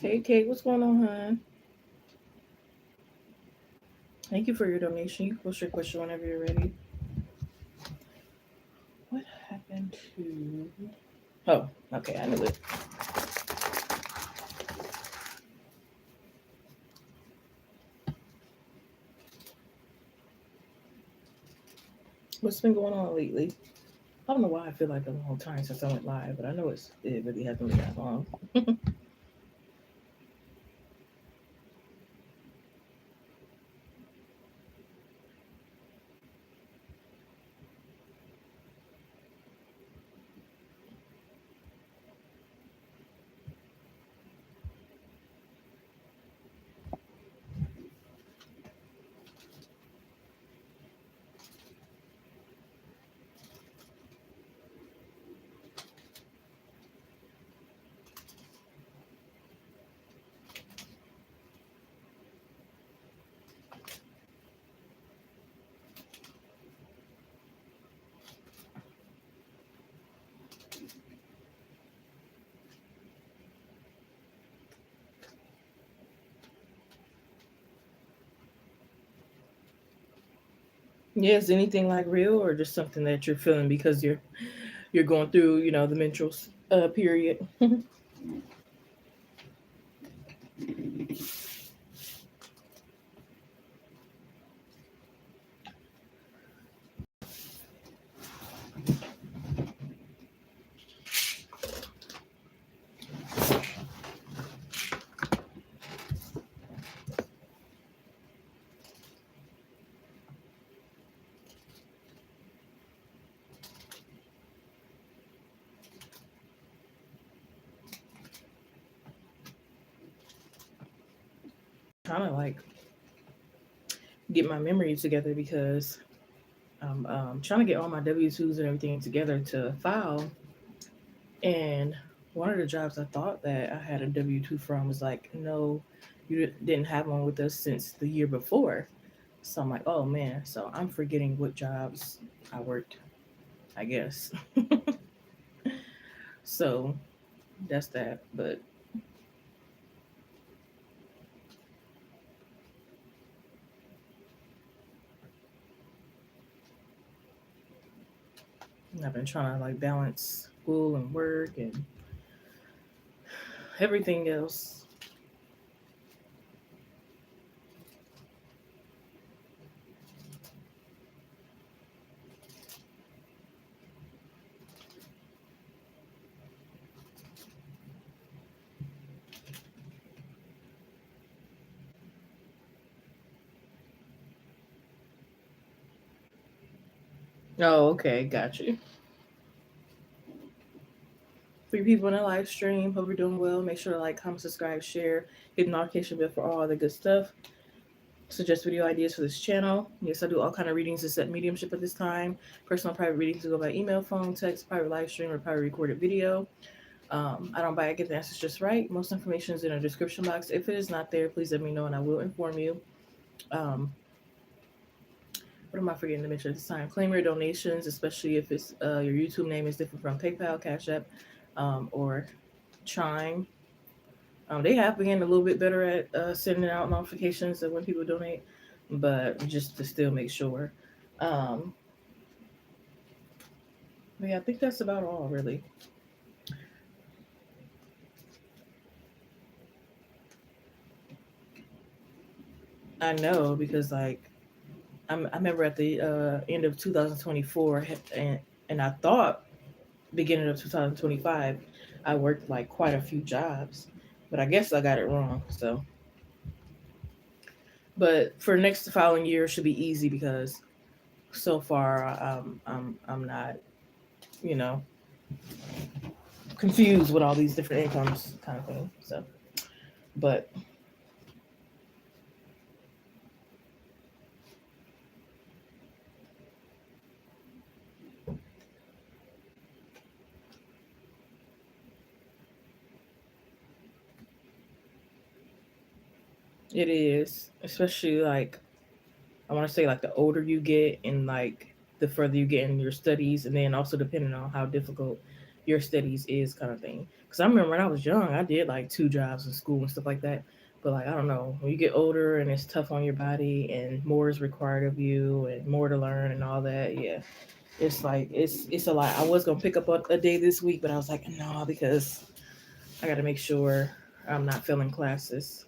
Hey, Kate, what's going on, hon? Thank you for your donation. You can post your question whenever you're ready. What happened to? Oh, okay, I knew it. What's been going on lately? I don't know why I feel like a long time since I went live, but I know it really hasn't been that long. Yes, anything like real or just something that you're feeling because you're going through, the menstrual period. Trying to like get my memory together because I'm trying to get all my W-2s and everything together to file. And one of the jobs I thought that I had a W-2 from was like, no, you didn't have one with us since the year before. So I'm like, oh man. So I'm forgetting what jobs I worked, I guess. So that's that. But I've been trying to like balance school and work and everything else. Oh, okay, got you. Three people in a live stream. Hope you're doing well. Make sure to like, comment, subscribe, share, hit the notification bell for all the good stuff. Suggest video ideas for this channel. Yes, I do all kind of readings to set mediumship at this time. Personal private readings to go by email, phone, text, private live stream, or private recorded video. I don't buy. I get the answers just right. Most information is in a description box. If it is not there, please let me know and I will inform you. Um, what am I forgetting to mention at this time? Claim your donations, especially if it's your YouTube name is different from PayPal, Cash App, or Chime. They have been a little bit better at sending out notifications of when people donate, but just to still make sure. Um, but yeah, I think that's about all, really. I know because like I remember at the end of 2024, and I thought beginning of 2025, I worked like quite a few jobs, but I guess I got it wrong. So, but for next following year should be easy because so far I'm not you know confused with all these different incomes kind of thing. So, but it is, especially like I want to say like the older you get and like the further you get in your studies, and then also depending on how difficult your studies is kind of thing. Because I remember when I was young, I did like 2 jobs in school and stuff like that. But like I don't know, when you get older and it's tough on your body and more is required of you and more to learn and all that, yeah, it's like it's a lot. I was gonna pick up a day this week, but I was like, no, because I got to make sure I'm not failing classes.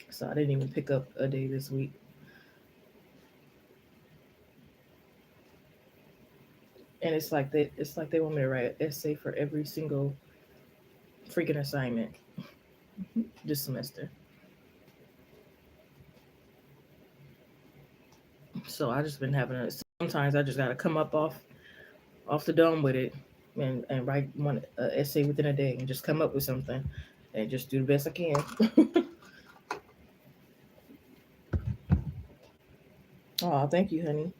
So I didn't even pick up a day this week. And it's like they want me to write an essay for every single freaking assignment this semester. So I just been having sometimes I just gotta come up off the dome with it and write one essay within a day and just come up with something and just do the best I can. Oh, thank you, honey.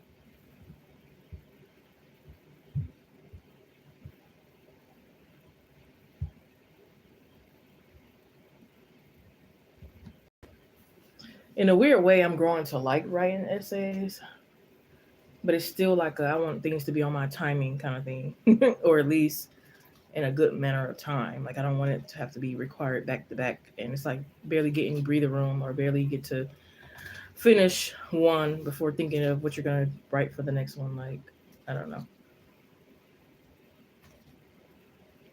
In a weird way, I'm growing to like writing essays, but it's still like I want things to be on my timing kind of thing, or at least in a good manner of time. Like I don't want it to have to be required back to back, and it's like barely get any breather room or barely get to finish one before thinking of what you're gonna write for the next one. Like I don't know,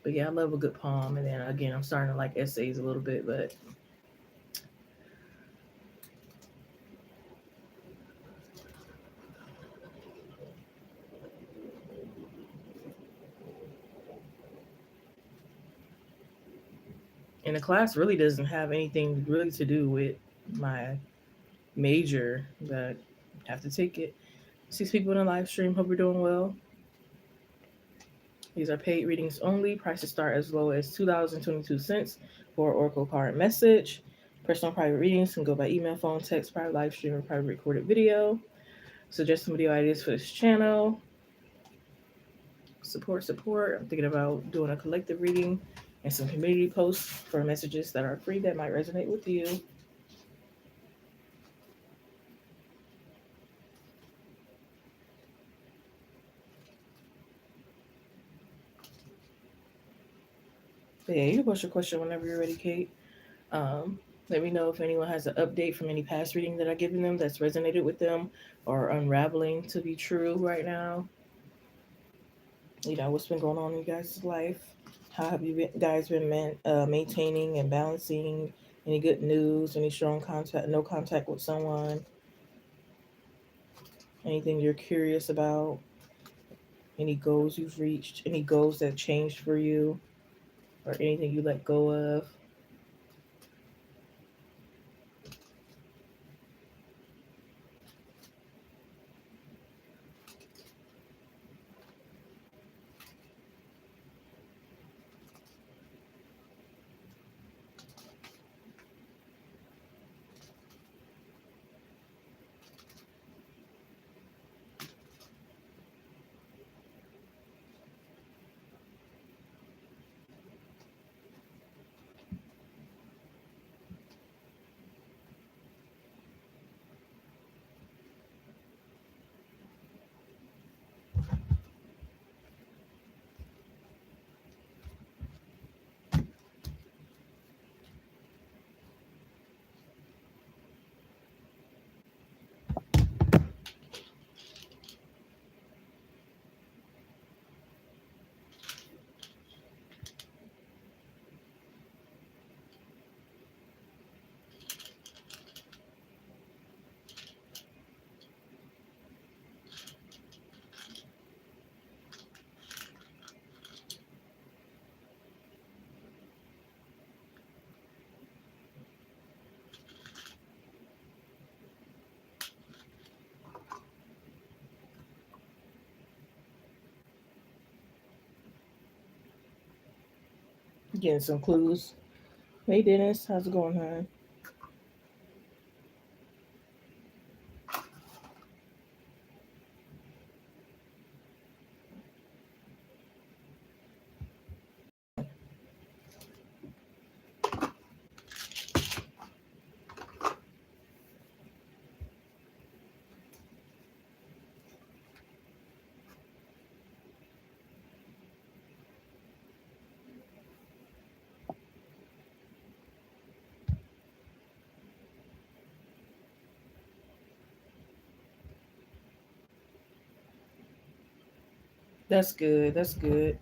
but yeah, I love a good poem. And then again, I'm starting to like essays a little bit, but and the class really doesn't have anything really to do with my major, but I have to take it. 6 people in a live stream. Hope you're doing well. These are paid readings only. Prices start as low as $2.22 for Oracle card message. Personal private readings can go by email, phone, text, private live stream, or private recorded video. Suggest some video ideas for this channel. Support. I'm thinking about doing a collective reading and some community posts for messages that are free that might resonate with you. But yeah, you can post your question whenever you're ready, Kate. Um, Let me know if anyone has an update from any past reading that I've given them that's resonated with them or unraveling to be true right now. What's been going on in you guys' life? How have guys been maintaining and balancing? Any good news? Any strong contact? No contact with someone? Anything you're curious about? Any goals you've reached? Any goals that changed for you? Or anything you let go of? Getting some clues. Hey, Dennis, how's it going, hon? That's good. That's good.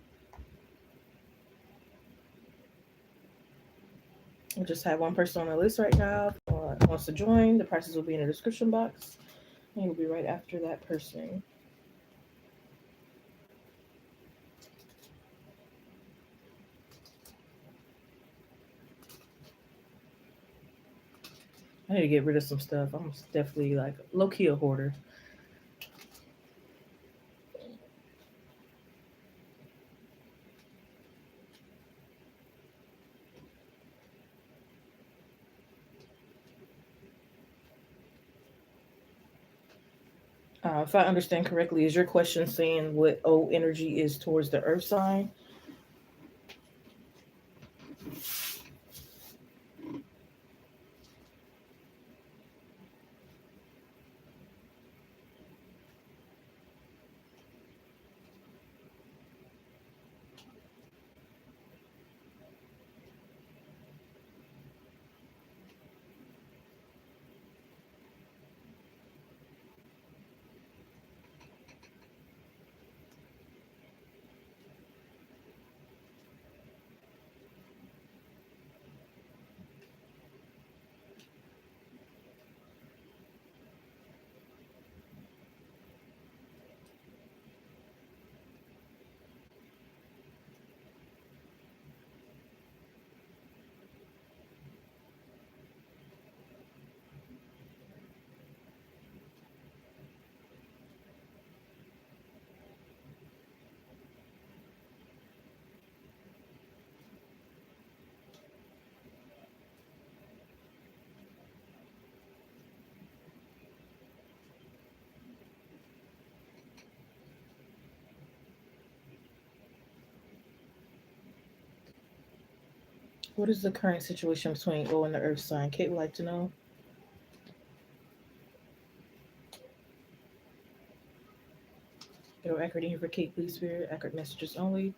We just have one person on the list right now. If wants to join, the prices will be in the description box. And you'll be right after that person. I need to get rid of some stuff. I'm definitely like low key a hoarder. If I understand correctly, is your question saying what O energy is towards the earth sign? What is the current situation between O and the earth sign? Kate would like to know. Get accurate in here for Kate, please, Spirit. Accurate messages only.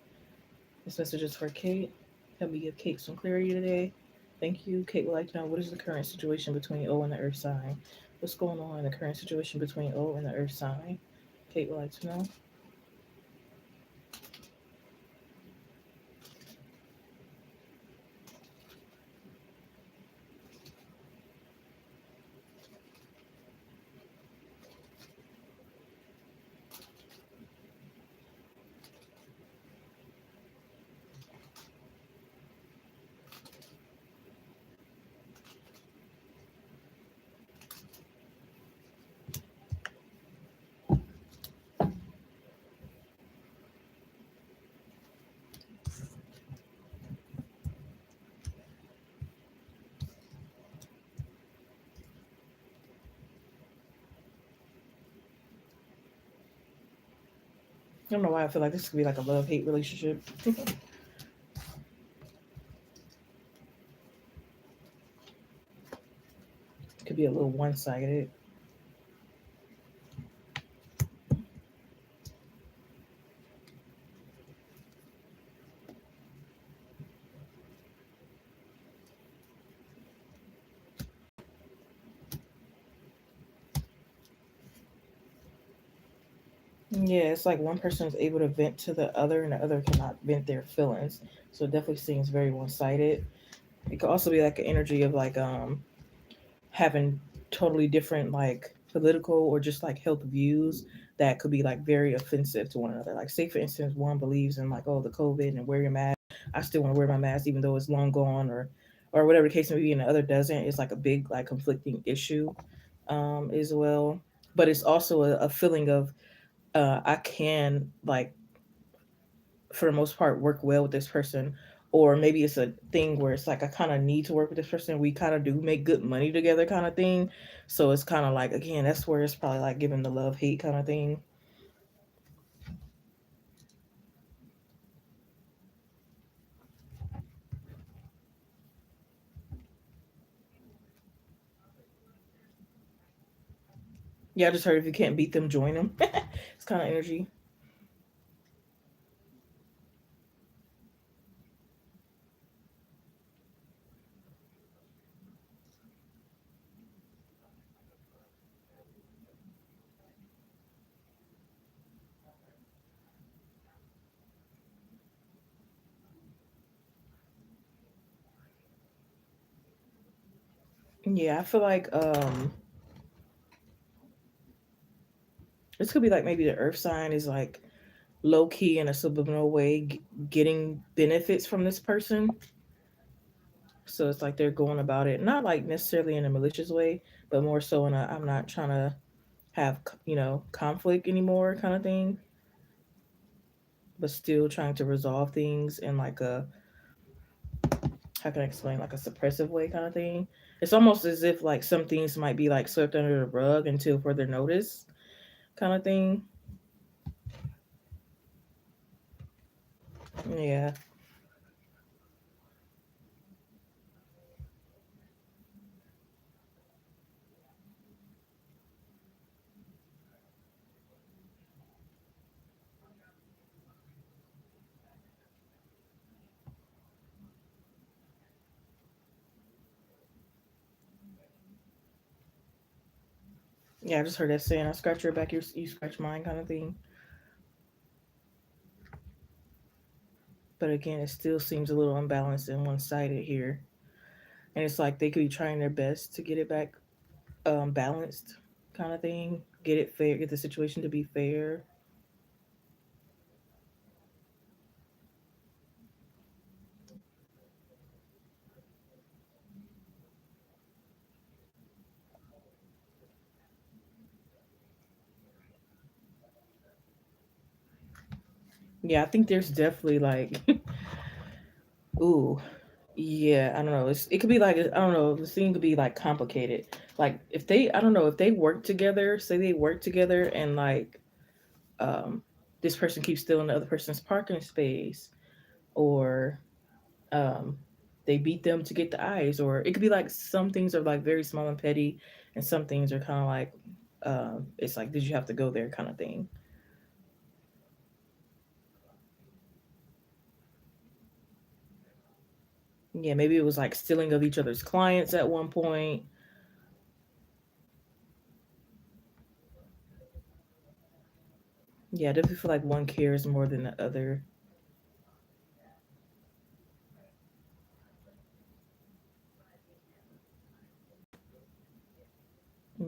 This message is for Kate. Help me give Kate some clarity today. Thank you. Kate would like to know what is the current situation between O and the earth sign? What's going on in the current situation between O and the earth sign? Kate would like to know. I don't know why I feel like this could be like a love hate relationship. Could be a little one sided. Yeah, it's like one person is able to vent to the other and the other cannot vent their feelings. So it definitely seems very one sided. It could also be like an energy of like having totally different like political or just like health views that could be like very offensive to one another. Like say for instance, one believes in like, oh, the COVID and wear your mask. I still want to wear my mask even though it's long gone, or whatever the case may be, and the other doesn't. It's like a big like conflicting issue as well. But it's also a feeling of I can like for the most part work well with this person, or maybe it's a thing where it's like I kind of need to work with this person. We kind of do make good money together kind of thing. So it's kind of like, again, that's where it's probably like giving the love hate kind of thing. Yeah, I just heard if you can't beat them, join them. It's kind of energy. Yeah, I feel like this could be like maybe the earth sign is like low key in a subliminal way getting benefits from this person. So it's like they're going about it not like necessarily in a malicious way, but more so in a I'm not trying to have conflict anymore kind of thing, but still trying to resolve things in like a how can I explain like a suppressive way kind of thing. It's almost as if like some things might be like swept under the rug until further notice kind of thing. Yeah. Yeah, I just heard that saying, I scratch your back, you scratch mine kind of thing. But again, it still seems a little unbalanced and one sided here. And it's like they could be trying their best to get it back balanced kind of thing, get it fair, get the situation to be fair. Yeah, I think there's definitely like, ooh, yeah, I don't know. It could be like, I don't know, the scene could be like complicated. Like if they, I don't know, if they work together, say they work together and like, um, this person keeps stealing the other person's parking space, or um, they beat them to get the ice, or it could be like some things are like very small and petty, and some things are kind of like, it's like, did you have to go there kind of thing. Yeah, maybe it was like stealing of each other's clients at one point. Yeah, I definitely feel like one cares more than the other.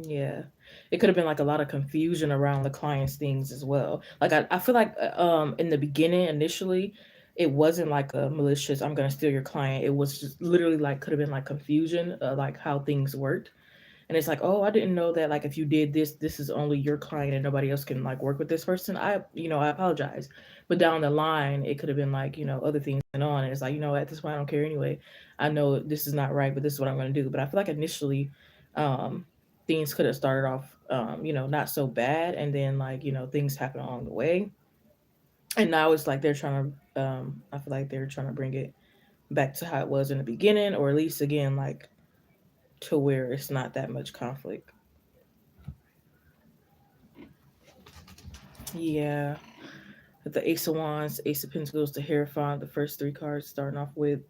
Yeah. It could have been like a lot of confusion around the client's things as well. Like I feel like in the beginning initially it wasn't like a malicious I'm gonna steal your client. It was just literally like could have been like confusion, like how things worked. And it's like, oh, I didn't know that like if you did this, this is only your client and nobody else can like work with this person. I apologize. But down the line it could have been like, other things going on. And it's like, at this point I don't care anyway. I know this is not right, but this is what I'm gonna do. But I feel like initially, um, things could have started off not so bad, and then like, things happen along the way. And now it's like they're trying to I feel like they're trying to bring it back to how it was in the beginning, or at least again like to where it's not that much conflict. Yeah. The Ace of Wands, Ace of Pentacles, the Hierophant, the first three cards starting off with.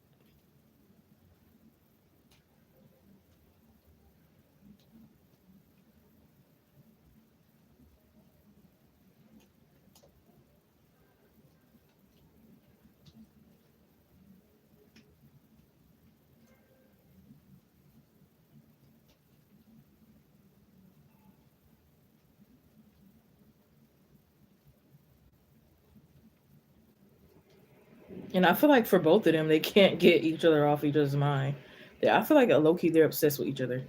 And I feel like for both of them, they can't get each other off each other's mind. Yeah, I feel like a low key they're obsessed with each other.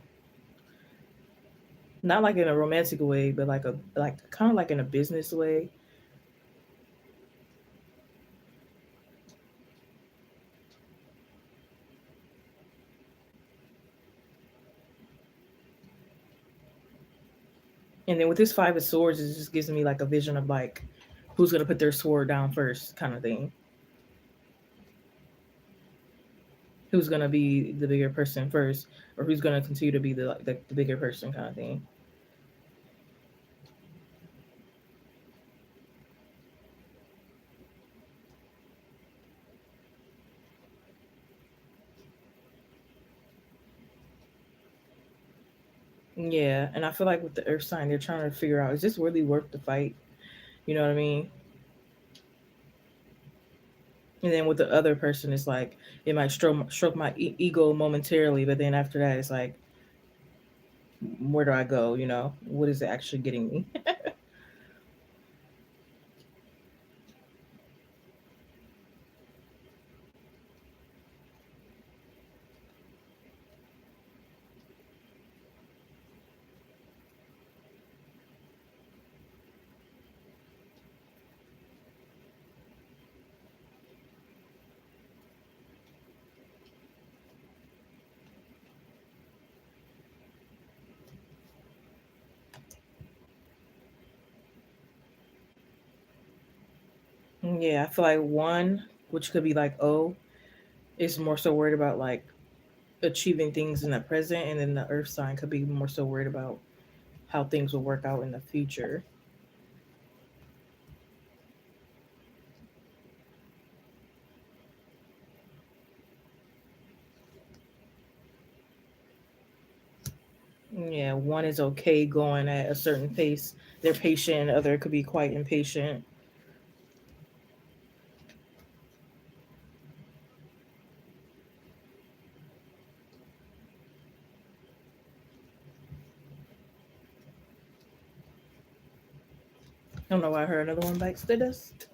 Not like in a romantic way, but like kind of like in a business way. And then with this Five of Swords, it just gives me like a vision of like who's gonna put their sword down first, kind of thing. Who's gonna be the bigger person first, or who's gonna continue to be the bigger person, kind of thing. Yeah, and I feel like with the Earth sign, they're trying to figure out is this really worth the fight? You know what I mean? And then with the other person, it's like it might stroke my ego momentarily, but then after that, it's like, where do I go? What is it actually getting me? Yeah, I feel like one, which could be like O, is more so worried about like achieving things in the present, and then the Earth sign could be more so worried about how things will work out in the future. Yeah, one is okay going at a certain pace. They're patient. Other could be quite impatient. I don't know why I heard another one bites the dust.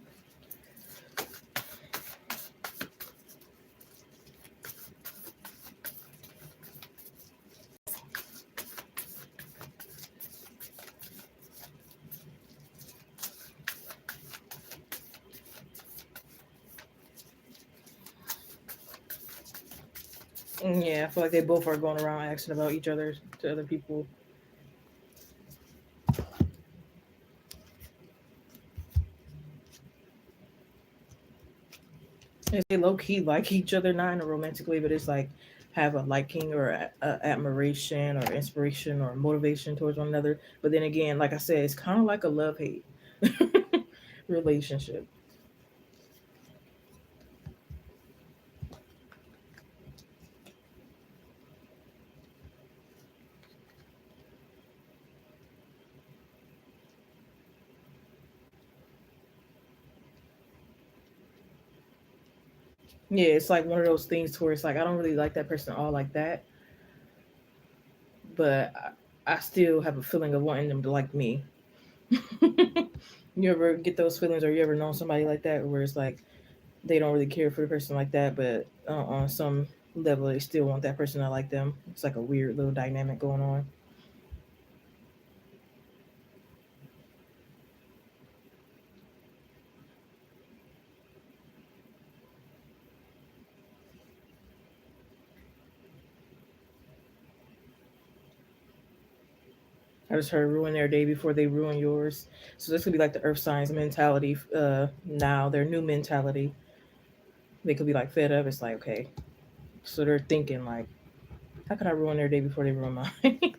Yeah, I feel like they both are going around asking about each other to other people. They low key like each other, not in a romantic way, but it's like have a liking or admiration or inspiration or motivation towards one another. But then again, like I said, it's kind of like a love hate relationship. Yeah, it's like one of those things where it's like I don't really like that person all like that, but I still have a feeling of wanting them to like me. You ever get those feelings, or you ever know somebody like that, where it's like they don't really care for the person like that, but on some level they still want that person to like them. It's like a weird little dynamic going on. I just heard ruin their day before they ruin yours. So this could be like the earth signs mentality. Now their new mentality, they could be like fed up. It's like, okay, so they're thinking like, how can I ruin their day before they ruin mine?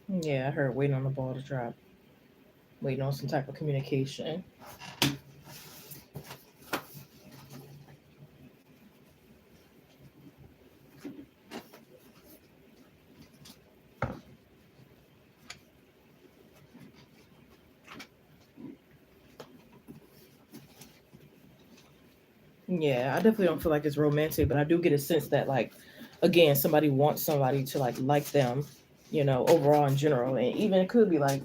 Yeah, I heard waiting on the ball to drop, waiting on some type of communication. Yeah, I definitely don't feel like it's romantic, but I do get a sense that like, again, somebody wants somebody to like them, overall in general, and even it could be like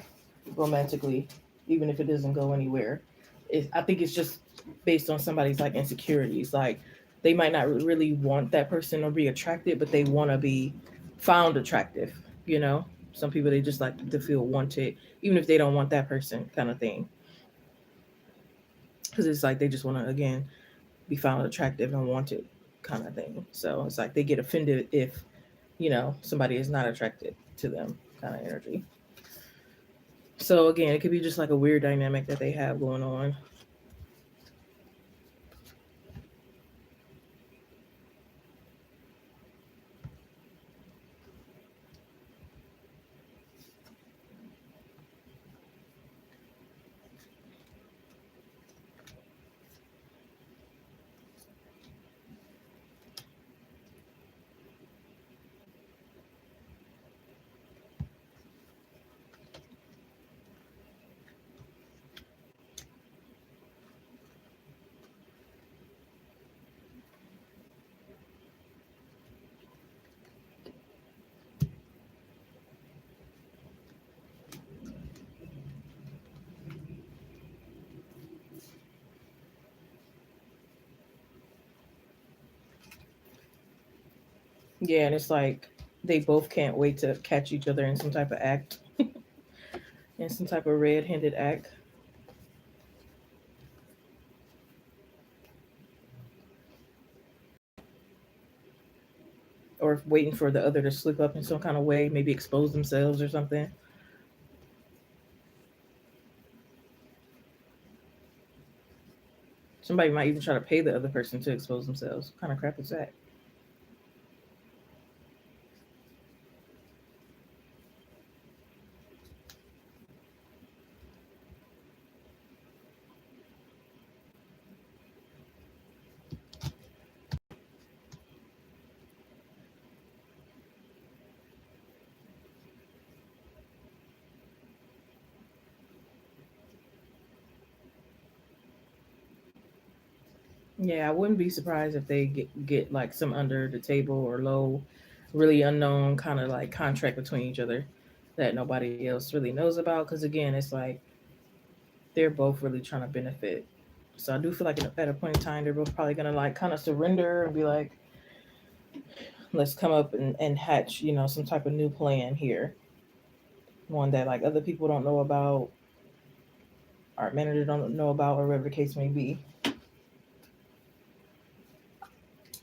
romantically, even if it doesn't go anywhere. I think it's just based on somebody's like insecurities. Like they might not really want that person or be attracted, but they want to be found attractive. Some people they just like to feel wanted, even if they don't want that person, kind of thing. Because it's like they just want to again be found attractive and wanted kind of thing. So it's like they get offended if, somebody is not attracted to them kind of energy. So again, it could be just like a weird dynamic that they have going on. Yeah, and it's like they both can't wait to catch each other in some type of act, in some type of red-handed act, or waiting for the other to slip up in some kind of way, maybe expose themselves or something. Somebody might even try to pay the other person to expose themselves. What kind of crap is that? Yeah, I wouldn't be surprised if they get like some under the table or low, really unknown kind of like contract between each other that nobody else really knows about. Because again, it's like they're both really trying to benefit. So I do feel like at a point in time, they're both probably gonna like kind of surrender and be like, let's come up and hatch, some type of new plan here, one that like other people don't know about, our manager don't know about, or whatever the case may be.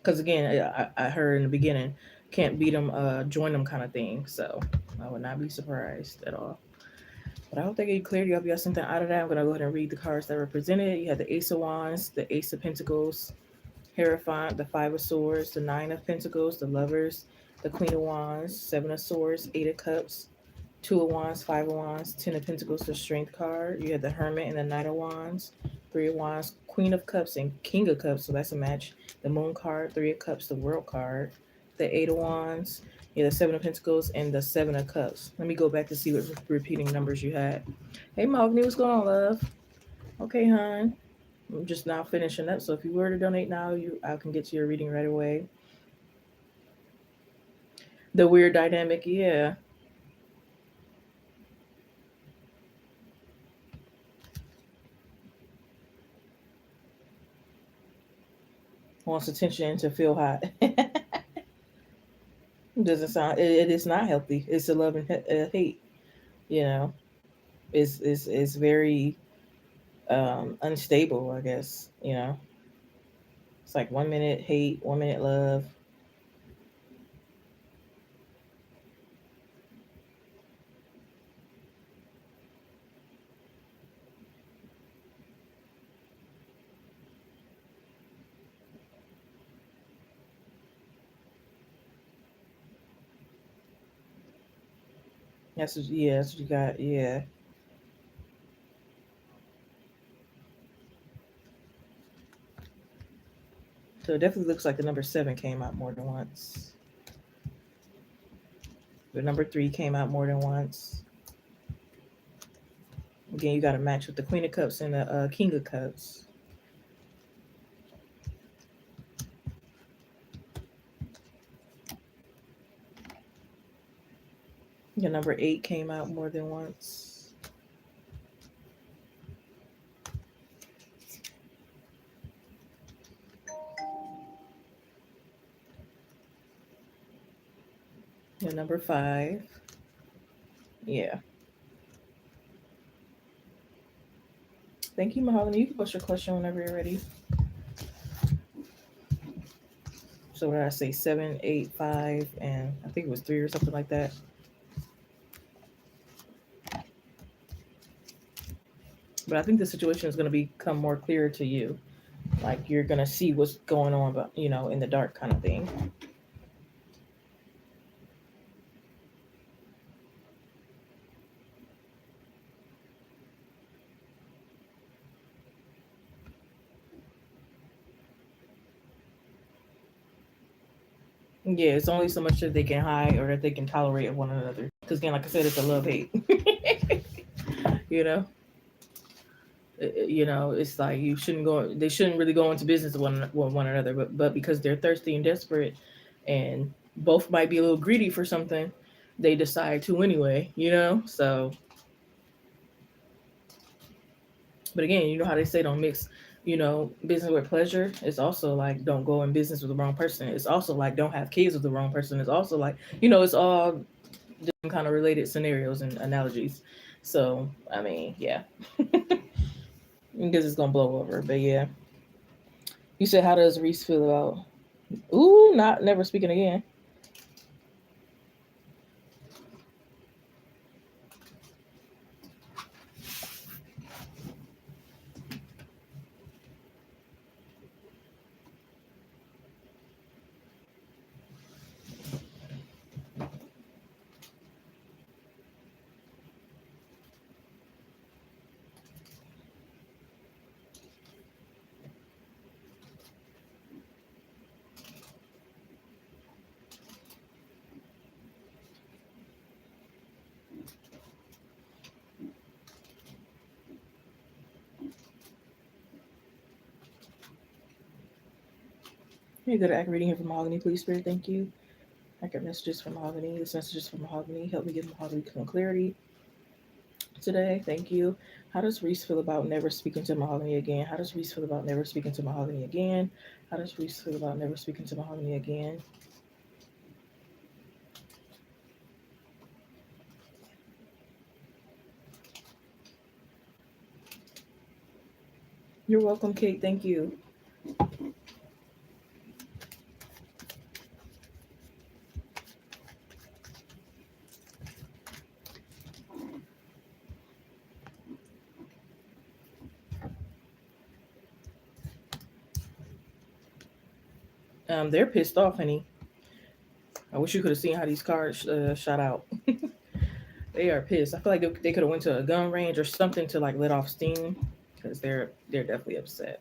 Because again, I heard in the beginning, can't beat them, join them kind of thing. So I would not be surprised at all. But I hope they gave you clarity. I hope you got something out of that. I'm gonna go ahead and read the cards that were presented. You had the Ace of Wands, the Ace of Pentacles, Hierophant, the Five of Swords, the Nine of Pentacles, the Lovers, the Queen of Wands, Seven of Swords, Eight of Cups, Two of Wands, Five of Wands, Ten of Pentacles, the Strength card. You had the Hermit and the Knight of Wands, Three of Wands, Queen of Cups, and King of Cups. So that's a match. The Moon card, Three of Cups, the World card, the Eight of Wands, yeah, the Seven of Pentacles, and the Seven of Cups. Let me go back to see what repeating numbers you had. Hey, Mahogany, what's going on, love? Okay, hon. I'm just now finishing up. So if you were to donate now, I can get to your reading right away. The weird dynamic, yeah. Wants attention to feel hot. Doesn't sound. It is not healthy. It's a love and hate. You know, it's very unstable. I guess it's like 1 minute hate, 1 minute love. That's what you got. Yeah. So it definitely looks like the number seven came out more than once. The number three came out more than once. Again, you got a match with the Queen of Cups and the King of Cups. Your number eight came out more than once. Your number five. Yeah. Thank you, Mahogany. You can post your question whenever you're ready. So what did I say? 7, 8, 5, and I think it was 3 or something like that. But I think the situation is going to become more clear to you. Like you're going to see what's going on, but in the dark kind of thing. Yeah, it's only so much that they can hide or that they can tolerate of one another. Because again, like I said, it's a love hate. you know, it's like you shouldn't go. They shouldn't really go into business with one another, but because they're thirsty and desperate, and both might be a little greedy for something, they decide to anyway. So, but again, you know how they say don't mix, business with pleasure. It's also like don't go in business with the wrong person. It's also like don't have kids with the wrong person. It's also like, it's all different kind of related scenarios and analogies. So, I mean, yeah, because it's going to blow over. But yeah, you said, how does Reese feel about, ooh, not never speaking again? Hey, good act reading here from Mahogany, please, Spirit. Thank you. Accurate messages from Mahogany. This message is from Mahogany. Help me give Mahogany some clarity today. Thank you. How does Reese feel about never speaking to Mahogany again? How does Reese feel about never speaking to Mahogany again? How does Reese feel about never speaking to Mahogany again? You're welcome, Kate. Thank you. They're pissed off, honey. I wish you could have seen how these cards shot out. They are pissed. I feel like they could have went to a gun range or something to like let off steam because they're definitely upset.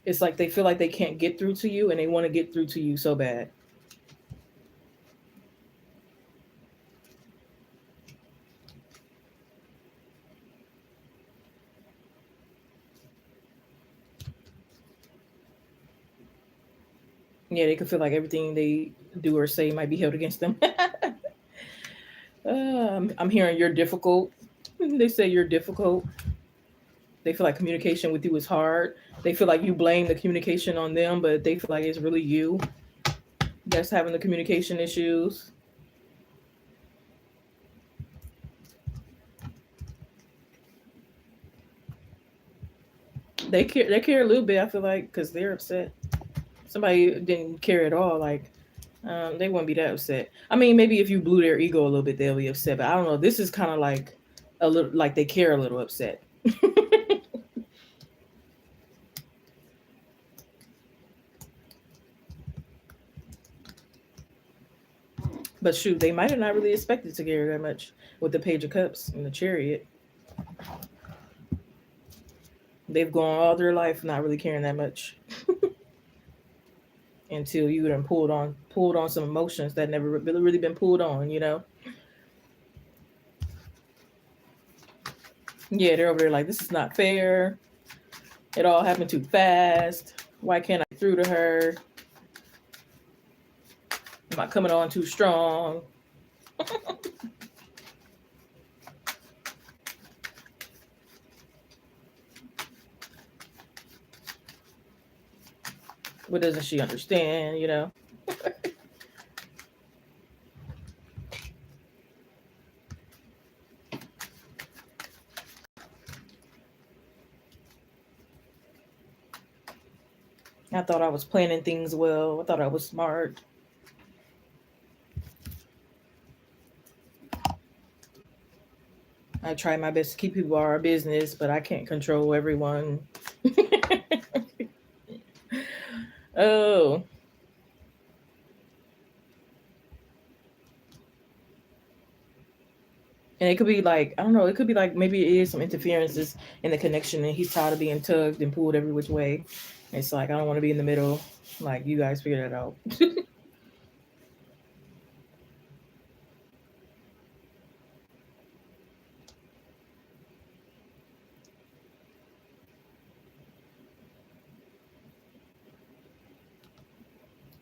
It's like they feel like they can't get through to you and they want to get through to you so bad. Yeah, they could feel like everything they do or say might be held against them. I'm hearing you're difficult. They say you're difficult. They feel like communication with you is hard. They feel like you blame the communication on them, but they feel like it's really you that's having the communication issues. They care. They care a little bit. I feel like because they're upset. Somebody didn't care at all. Like they wouldn't be that upset. I mean, maybe if you blew their ego a little bit, they'll be upset. But I don't know. This is kind of like a little like they care a little upset. But shoot, they might have not really expected to care that much with the Page of Cups and the Chariot. They've gone all their life not really caring that much until you done pulled on some emotions that never really been pulled on. Yeah, they're over there like, this is not fair. It all happened too fast. Why can't I get through to her? Am I coming on too strong? What doesn't she understand? I thought I was planning things well. I thought I was smart. I try my best to keep people out of our business, but I can't control everyone. Oh, and it could be like, I don't know, it could be like maybe it is some interferences in the connection and he's tired of being tugged and pulled every which way. It's like, I don't want to be in the middle. Like, you guys figure that out.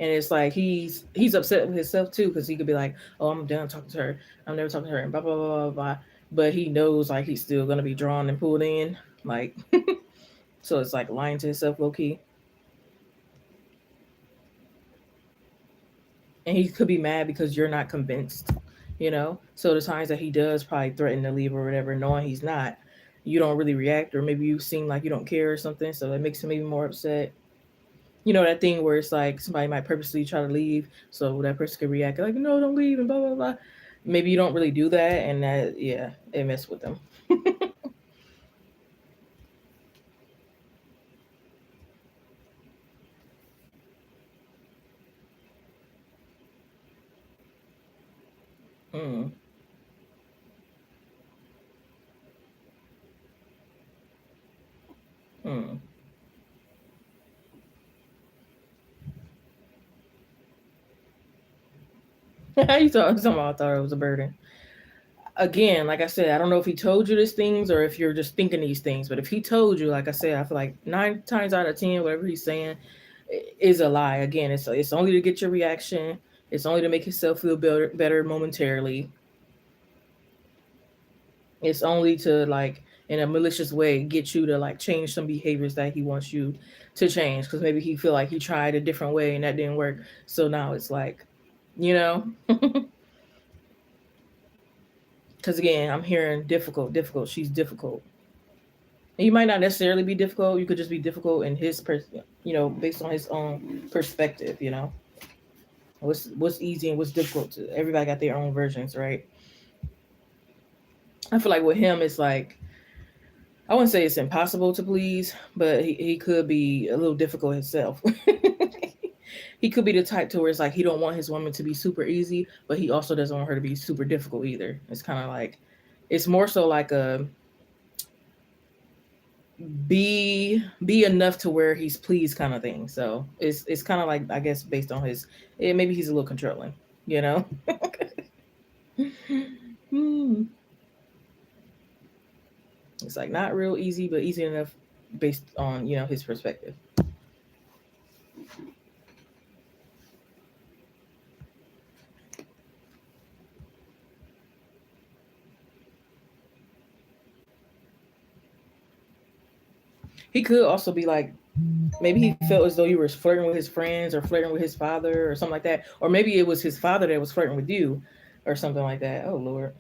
And it's like he's upset with himself too because he could be like, "Oh, I'm done talking to her. I'm never talking to her," and blah blah blah blah blah. But he knows like he's still gonna be drawn and pulled in, like so it's like lying to himself low key. And he could be mad because you're not convinced, you know. So the times that he does probably threaten to leave or whatever, knowing he's not, you don't really react, or maybe you seem like you don't care or something, so that makes him even more upset. You know that thing where it's like somebody might purposely try to leave, so that person could react like, "No, don't leave," and blah blah blah. Maybe you don't really do that, and that yeah, it messed with them. Mm, mm. How you talking? Somehow I thought it was a burden. Again, like I said, I don't know if he told you these things or if you're just thinking these things. But if he told you, like I said, I feel like 9 times out of 10, whatever he's saying is a lie. Again, it's only to get your reaction. It's only to make himself feel better momentarily. It's only to like in a malicious way get you to like change some behaviors that he wants you to change because maybe he feel like he tried a different way and that didn't work. So now it's like, you know, because again, I'm hearing difficult, difficult. She's difficult. And you might not necessarily be difficult. You could just be difficult in his based on his own perspective. You know, what's easy and what's difficult. Everybody got their own versions, right? I feel like with him, it's like I wouldn't say it's impossible to please, but he could be a little difficult himself. He could be the type to where it's like he don't want his woman to be super easy, but he also doesn't want her to be super difficult either. It's kind of like it's more so like a be enough to where he's pleased kind of thing. So it's kind of like I guess based on his maybe he's a little controlling, you know. Hmm. It's like not real easy, but easy enough based on his perspective. He could also be like maybe he felt as though you were flirting with his friends or flirting with his father or something like that, or maybe it was his father that was flirting with you or something like that. Oh Lord.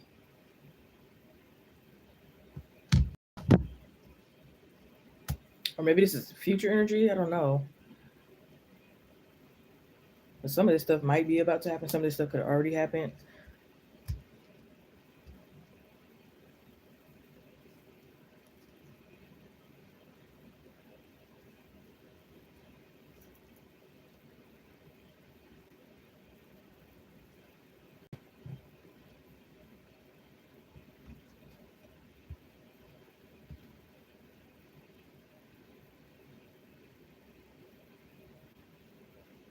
Or maybe this is future energy. I don't know. But some of this stuff might be about to happen. Some of this stuff could have already happened.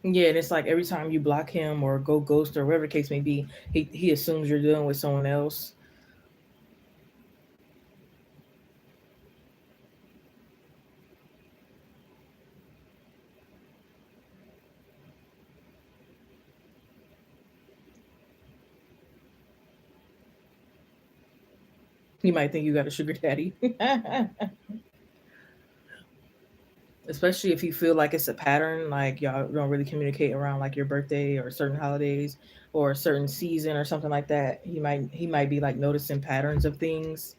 Yeah, and it's like every time you block him or go ghost or whatever the case may be, he assumes you're dealing with someone else. He might think you got a sugar daddy. Especially if you feel like it's a pattern, like y'all don't really communicate around like your birthday or certain holidays or a certain season or something like that. He might be like noticing patterns of things.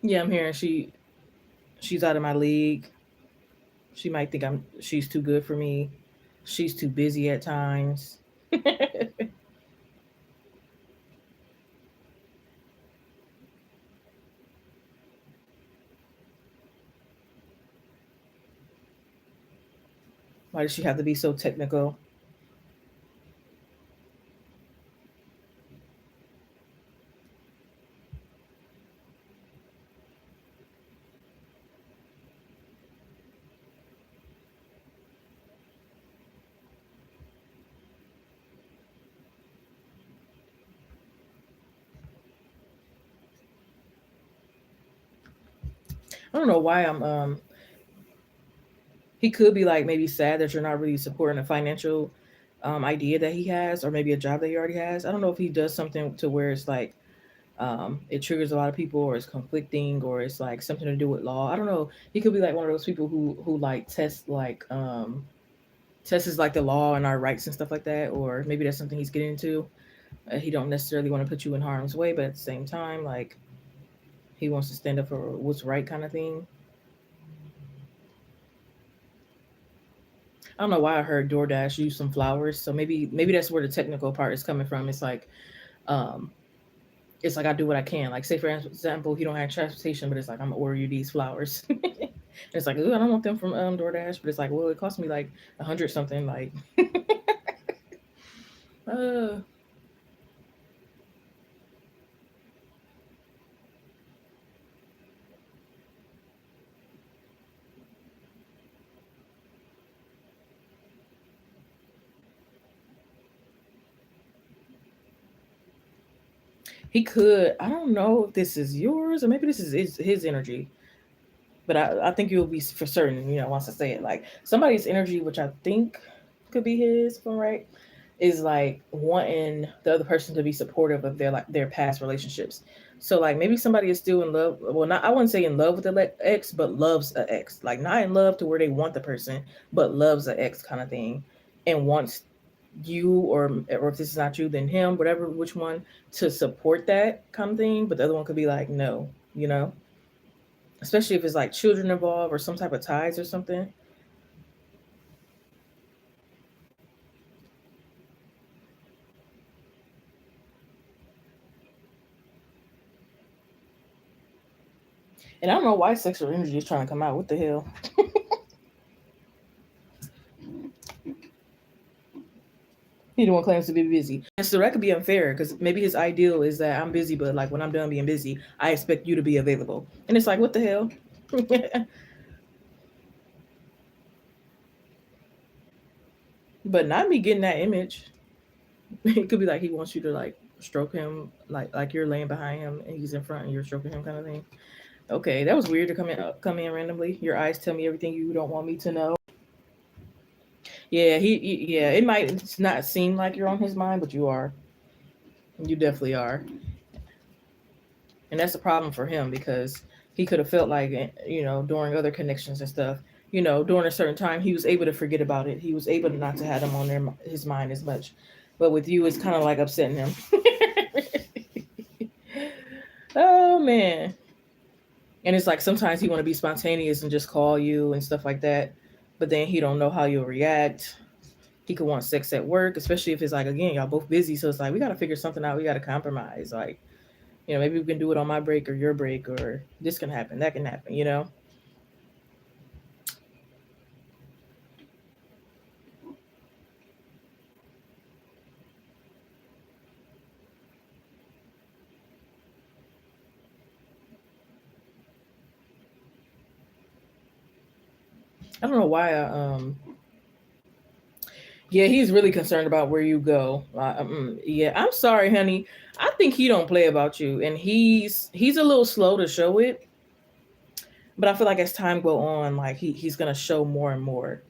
Yeah, I'm hearing she's out of my league. She might think she's too good for me. She's too busy at times. Why does she have to be so technical? I don't know why he could be like maybe sad that you're not really supporting a financial idea that he has, or maybe a job that he already has. I don't know if he does something to where it's like it triggers a lot of people, or it's conflicting, or it's like something to do with law. I don't know. He could be like one of those people who like tests like the law and our rights and stuff like that, or maybe that's something he's getting into. He don't necessarily want to put you in harm's way, but at the same time, like he wants to stand up for what's right, kind of thing. I don't know why I heard DoorDash use some flowers, so maybe that's where the technical part is coming from. Um, it's like I do what I can. Like say for example, he don't have transportation, but it's like I'm gonna order you these flowers. It's like, ooh, I don't want them from DoorDash, but it's like, well, it cost me like 100 something. Like, uh, he could. I don't know if this is yours or maybe this is his energy, but I think you'll be for certain. Once I say it, like somebody's energy, which I think could be his, from right, is like wanting the other person to be supportive of their past relationships. So like maybe somebody is still in love. Well, not I wouldn't say in love with the ex, but loves an ex. Like not in love to where they want the person, but loves an ex kind of thing, and wants you or if this is not you, then him, whatever, which one, to support that kind of thing. But the other one could be like, no, especially if it's like children involved or some type of ties or something. And I don't know why sexual energy is trying to come out. What the hell? He the one claims to be busy. And so that could be unfair because maybe his ideal is that I'm busy, but like when I'm done being busy, I expect you to be available. And it's like, what the hell? But not me getting that image. It could be like he wants you to like stroke him, like you're laying behind him and he's in front and you're stroking him, kind of thing. Okay, that was weird to come in randomly. Your eyes tell me everything you don't want me to know. Yeah, yeah. It might not seem like you're on his mind, but you are. You definitely are. And that's a problem for him because he could have felt like during other connections and stuff, during a certain time he was able to forget about it. He was able not to have them on his mind as much. But with you, it's kind of like upsetting him. Oh man. And it's like sometimes he want to be spontaneous and just call you and stuff like that, but then he don't know how you'll react. He could want sex at work, especially if it's like, again, y'all both busy, so it's like we got to figure something out. We got to compromise. Like, maybe we can do it on my break or your break, or this can happen, that can happen. I don't know why. Yeah, he's really concerned about where you go. Yeah, I'm sorry, honey. I think he don't play about you, and he's a little slow to show it. But I feel like as time go on, like he's gonna show more and more,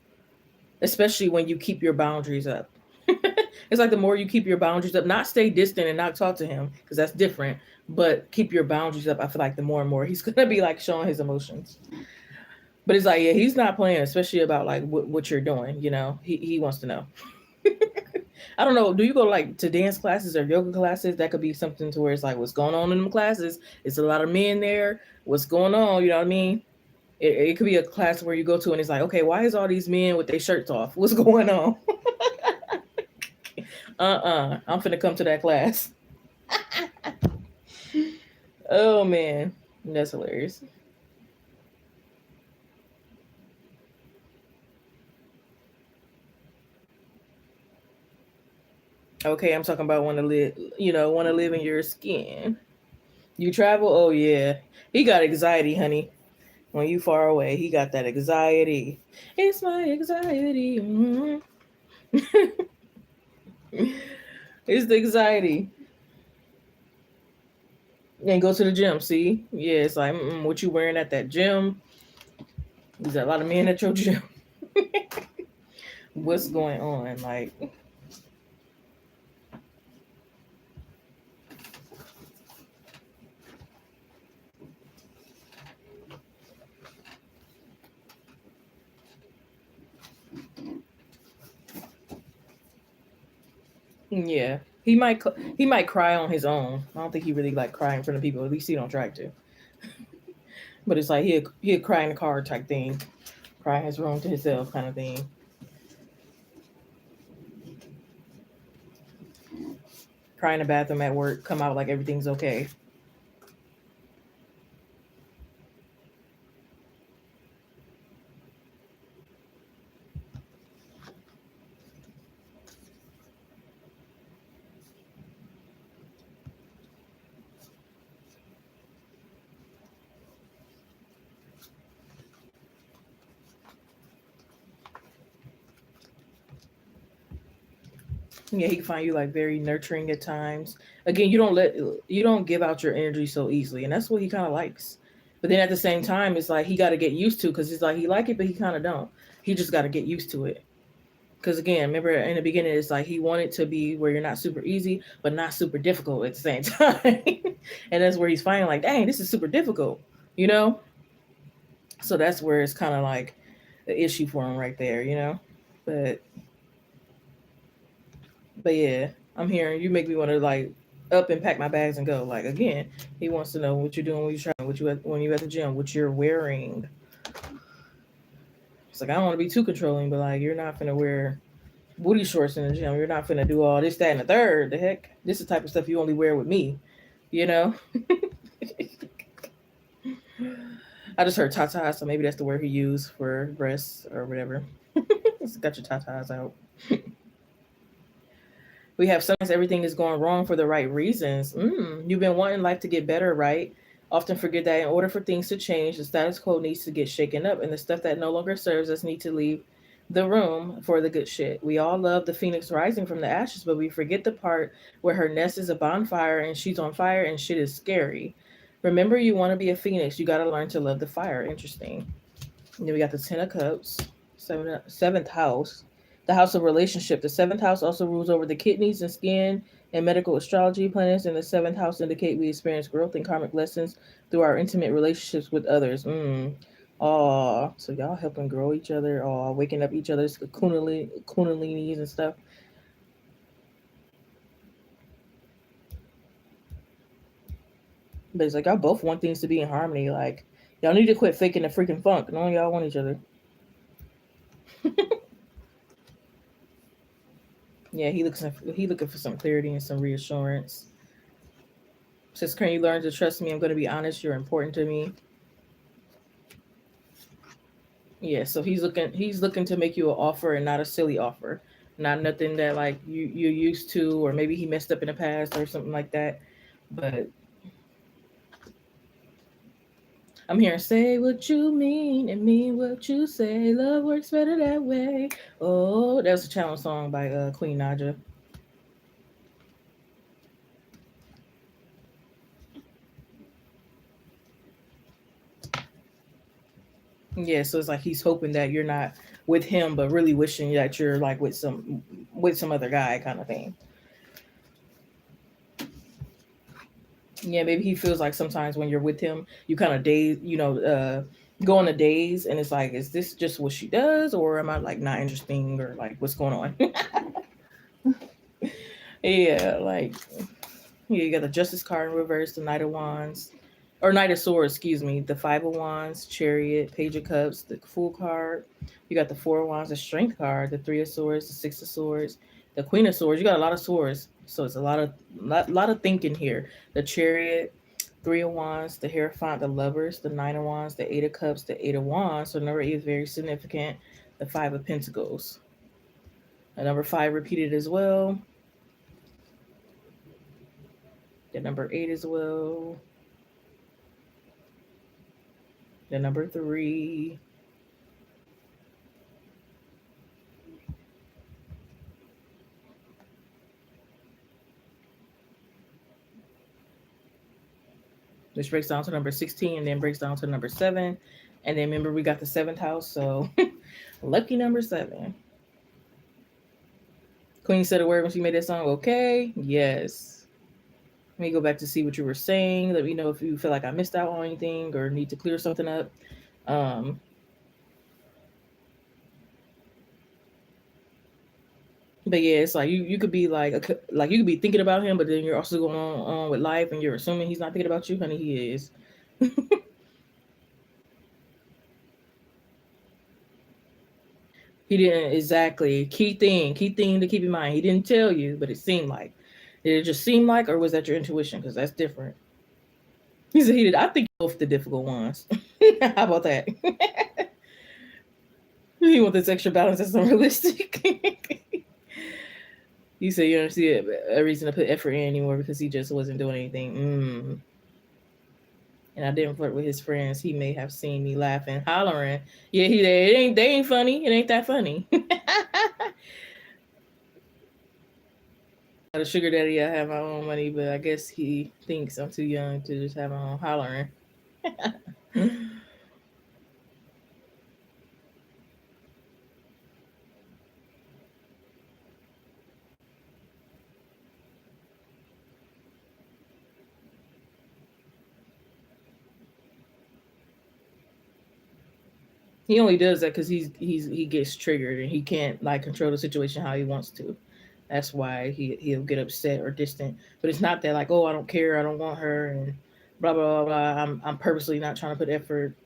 especially when you keep your boundaries up. It's like the more you keep your boundaries up, not stay distant and not talk to him because that's different, but keep your boundaries up. I feel like the more and more he's gonna be like showing his emotions. But it's like, yeah, he's not playing, especially about like what you're doing. He wants to know. I don't know. Do you go like to dance classes or yoga classes? That could be something to where it's like, what's going on in them classes? It's a lot of men there. What's going on? You know what I mean? It could be a class where you go to and it's like, okay, why is all these men with their shirts off? What's going on? I'm finna come to that class. Oh man, that's hilarious. Okay, I'm talking about want to live in your skin. You travel? Oh yeah. He got anxiety, honey. When you far away, he got that anxiety. It's my anxiety. It's the anxiety. And go to the gym. See, yeah, it's like what you wearing at that gym. There's a lot of men at your gym. What's going on? Like, yeah, he might cry on his own. I don't think he really like cry in front of people. At least he don't try to. But it's like he'll cry in the car type thing, cry in his room to himself kind of thing. Cry in the bathroom at work, come out like everything's okay. Yeah, he can find you like very nurturing at times. Again, you don't give out your energy so easily, and that's what he kind of likes. But then at the same time, it's like he got to get used to because it's like he like it, but he kind of don't. He just got to get used to it. Because again, remember in the beginning, it's like he wanted to be where you're not super easy, but not super difficult at the same time. And that's where he's finding like, dang, this is super difficult, you know. So that's where it's kind of like the issue for him right there, you know. But But yeah, I'm hearing you make me want to like up and pack my bags and go. Like again, he wants to know what you're doing when you're traveling, when you're at the gym, what you're wearing. It's like I don't want to be too controlling, but like you're not gonna wear booty shorts in the gym. You're not gonna do all this, that, and the third. The heck, this is the type of stuff you only wear with me. You know. I just heard tatas, so maybe that's the word he used for breasts or whatever. Got your tatas out. We have sometimes everything is going wrong for the right reasons. You've been wanting life to get better, right? Often forget that in order for things to change, the status quo needs to get shaken up, and the stuff that no longer serves us need to leave the room for the good shit. We all love the phoenix rising from the ashes, but we forget the part where her nest is a bonfire and she's on fire and shit is scary. Remember, you want to be a phoenix, you got to learn to love the fire. Interesting. And then we got the Ten of Cups, seventh house, the house of relationship. The seventh house also rules over the kidneys and skin and medical astrology planets. And the seventh house indicate we experience growth and karmic lessons through our intimate relationships with others. Oh, so y'all helping grow each other, or waking up each other's kundalinis and stuff. But it's like y'all both want things to be in harmony. Like y'all need to quit faking the freaking funk. Knowing y'all want each other. Yeah, he looking for some clarity and some reassurance. Says, can you learn to trust me? I'm going to be honest. You're important to me. Yeah, so he's looking to make you an offer and not a silly offer, not nothing that like you're used to, or maybe he messed up in the past or something like that. But I'm here, say what you mean and mean what you say. Love works better that way. Oh, that was a challenge song by Queen Naja. Yeah, so it's like he's hoping that you're not with him, but really wishing that you're like with some other guy kind of thing. Yeah, maybe he feels like sometimes when you're with him, you kind of go on a days, and it's like, is this just what she does, or am I like not interesting, or like what's going on? Yeah, like yeah, you got the Justice card in reverse, the Knight of Wands, or Knight of Swords, excuse me, the Five of Wands, Chariot, Page of Cups, the Fool card. You got the Four of Wands, the Strength card, the Three of Swords, the Six of Swords, the Queen of Swords. You got a lot of swords, so it's a lot of thinking here. The Chariot, Three of Wands, the Hierophant, the Lovers, the Nine of Wands, the Eight of Cups, the Eight of Wands. So number eight is very significant. The Five of Pentacles. And number five repeated as well. The number eight as well. The number three. which breaks down to number 16 and then breaks down to number 7. And then remember, we got the seventh house. So lucky number 7. Queen said a word when she made that song. Okay. Yes. Let me go back to see what you were saying. Let me know if you feel like I missed out on anything or need to clear something up. Um, but yeah, it's like you could be like you could be thinking about him, but then you're also going on with life, and you're assuming he's not thinking about you, honey. He is. He didn't exactly. Key thing to keep in mind. He didn't tell you, but it seemed like. Did it just seem like, or was that your intuition? Because that's different. He said he did. I think both the difficult ones. How about that? You want this extra balance that's unrealistic. You said you don't see a reason to put effort in anymore because he just wasn't doing anything. And I didn't flirt with his friends. He may have seen me laughing, hollering. Yeah, they ain't funny. It ain't that funny. Got a sugar daddy. I have my own money, but I guess he thinks I'm too young to just have my own hollering. He only does that because he gets triggered and he can't like control the situation how he wants to. That's why he'll get upset or distant. But it's not that like, oh, I don't care, I don't want her, and blah blah blah blah. I'm purposely not trying to put effort.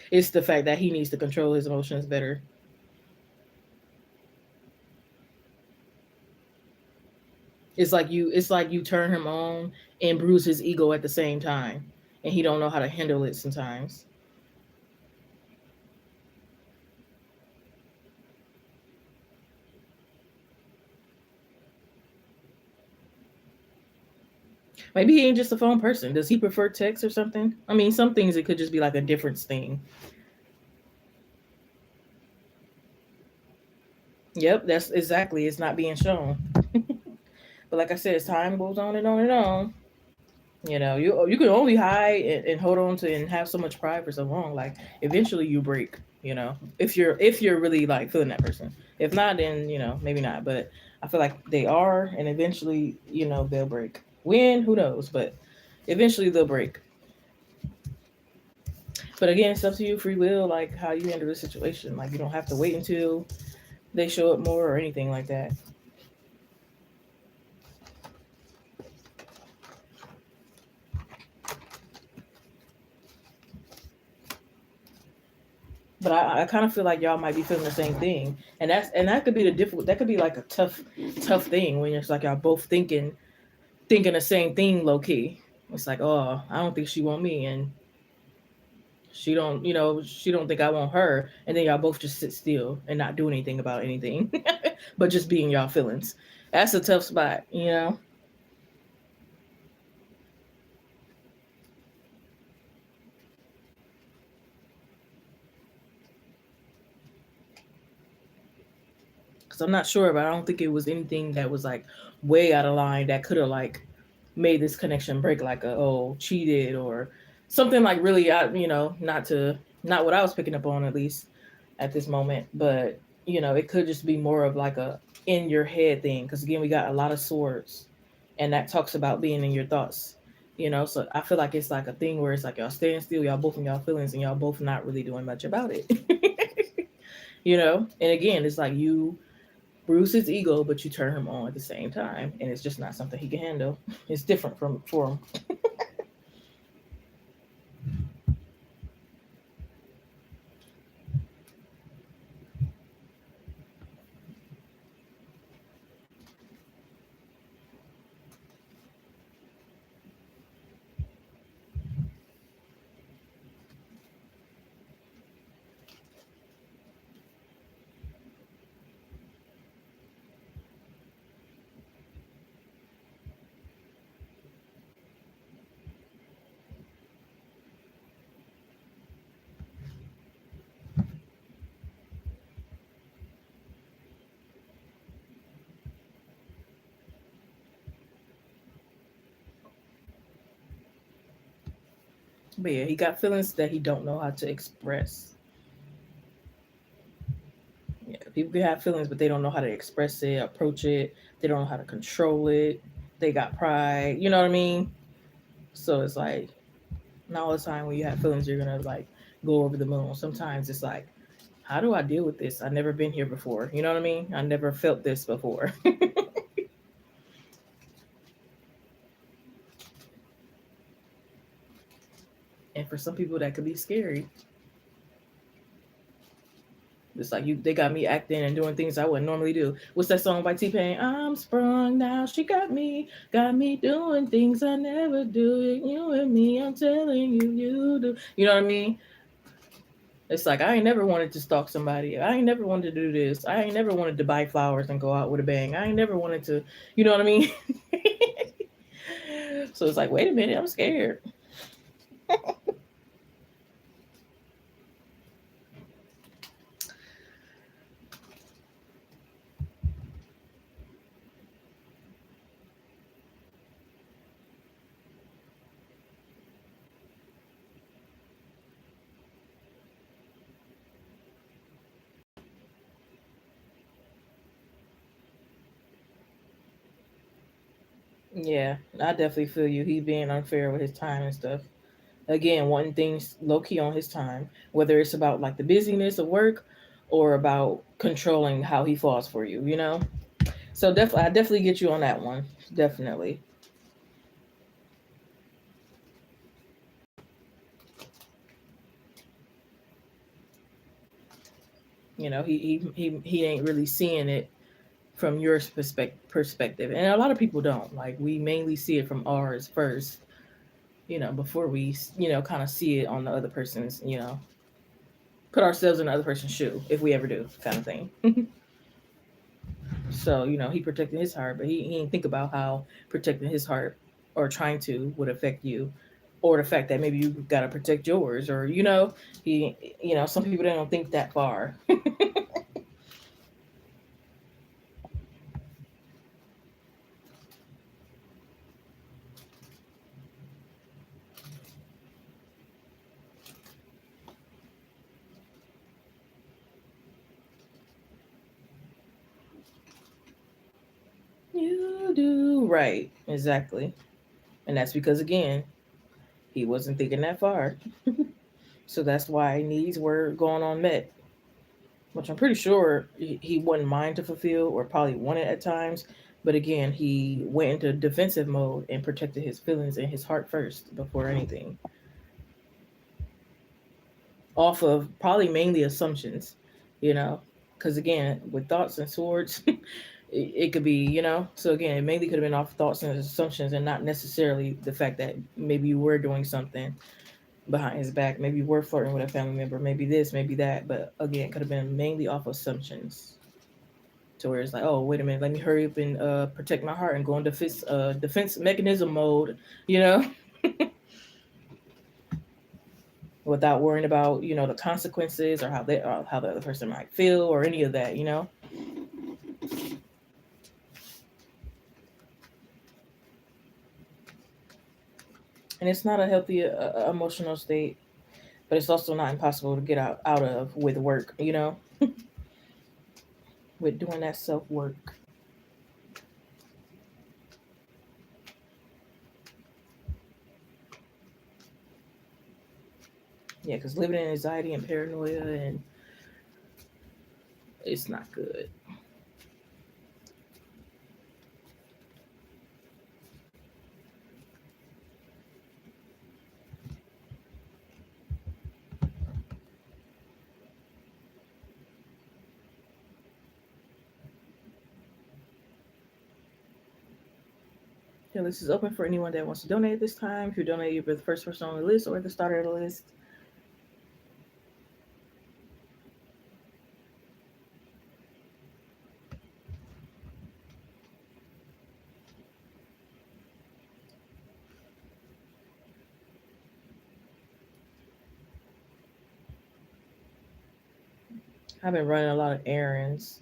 It's the fact that he needs to control his emotions better. It's like you turn him on and bruise his ego at the same time, and he don't know how to handle it sometimes. Maybe he ain't just a phone person. Does he prefer text or something? I mean, some things it could just be like a difference thing. Yep, that's exactly. It's not being shown. But like I said, as time goes on and on and on, you can only hide and hold on to and have so much pride for so long. Like eventually you break. If you're really like feeling that person. If not, then maybe not. But I feel like they are, and eventually they'll break. When? Who knows? But eventually they'll break. But again, it's up to you, free will, like how you handle the situation. Like you don't have to wait until they show up more or anything like that. But I kind of feel like y'all might be feeling the same thing, and that could be the difficult. That could be like a tough thing when it's like y'all both thinking the same thing low key. It's like, oh, I don't think she want me, and she don't think I want her, and then y'all both just sit still and not do anything about anything, but just being y'all feelings. That's a tough spot. Because I'm not sure, but I don't think it was anything that was like way out of line that could have like made this connection break, like cheated or something like really not what I was picking up on at least at this moment, but it could just be more of like a in your head thing because again we got a lot of swords and that talks about being in your thoughts. So I feel like it's like a thing where it's like y'all staying still, y'all both in y'all feelings and y'all both not really doing much about it. And again it's like you bruise his ego, but you turn him on at the same time, and it's just not something he can handle. It's different from for him. But yeah, he got feelings that he don't know how to express. Yeah, people can have feelings, but they don't know how to express it, approach it. They don't know how to control it. They got pride. You know what I mean? So it's like not all the time when you have feelings, you're gonna like go over the moon. Sometimes it's like, how do I deal with this? I've never been here before. You know what I mean? I never felt this before. And for some people, that could be scary. It's like they got me acting and doing things I wouldn't normally do. What's that song by T Pain? I'm sprung now. She got me doing things I never do. You and me, I'm telling you, you do. You know what I mean? It's like I ain't never wanted to stalk somebody. I ain't never wanted to do this. I ain't never wanted to buy flowers and go out with a bang. I ain't never wanted to, you know what I mean? So it's like, wait a minute, I'm scared. Yeah, I definitely feel you. He being unfair with his time and stuff. Again, wanting things low key on his time, whether it's about like the busyness of work or about controlling how he falls for you, you know? So definitely, I definitely get you on that one. Definitely. You know, he ain't really seeing it from your perspective. And a lot of people don't. Like, we mainly see it from ours first, you know, before we, you know, kind of see it on the other person's, you know, put ourselves in the other person's shoe, if we ever do, kind of thing. So, you know, he protected his heart, but he didn't think about how protecting his heart or trying to would affect you. Or the fact that maybe you gotta protect yours, or you know, some people they don't think that far. You do right, exactly, and that's because again, he wasn't thinking that far. So that's why needs were going on met, which I'm pretty sure he wouldn't mind to fulfill or probably wanted at times. But again, he went into defensive mode and protected his feelings and his heart first before anything, off of probably mainly assumptions, you know, because again, with thoughts and swords, it could be, you know, so again, it mainly could have been off thoughts and assumptions and not necessarily the fact that maybe you were doing something behind his back. Maybe you were flirting with a family member, maybe this, maybe that. But again, it could have been mainly off assumptions. To where it's like, oh, wait a minute, let me hurry up and protect my heart and go into defense mechanism mode, you know, without worrying about, you know, the consequences or how the other person might feel or any of that, you know. And it's not a healthy emotional state, but it's also not impossible to get out of with work, you know, with doing that self work. Yeah, because living in anxiety and paranoia and it's not good. Yeah, this is open for anyone that wants to donate at this time. If you donate, you'll be the first person on the list or the starter of the list. I've been running a lot of errands,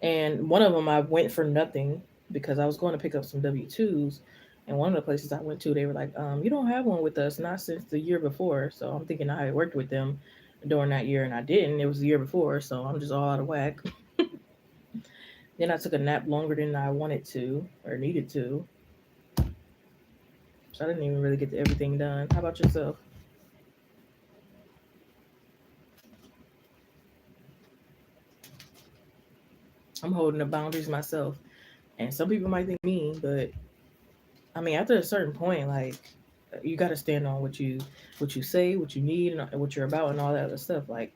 and one of them I went for nothing because I was going to pick up some W 2s, And one of the places I went to, they were like, you don't have one with us, not since the year before. So I'm thinking I had worked with them during that year and I didn't. It was the year before, so I'm just all out of whack. Then I took a nap longer than I wanted to or needed to. So I didn't even really get everything done. How about yourself? I'm holding the boundaries myself. And some people might think mean, but I mean, after a certain point, like you got to stand on what you say, what you need, and what you're about, and all that other stuff. Like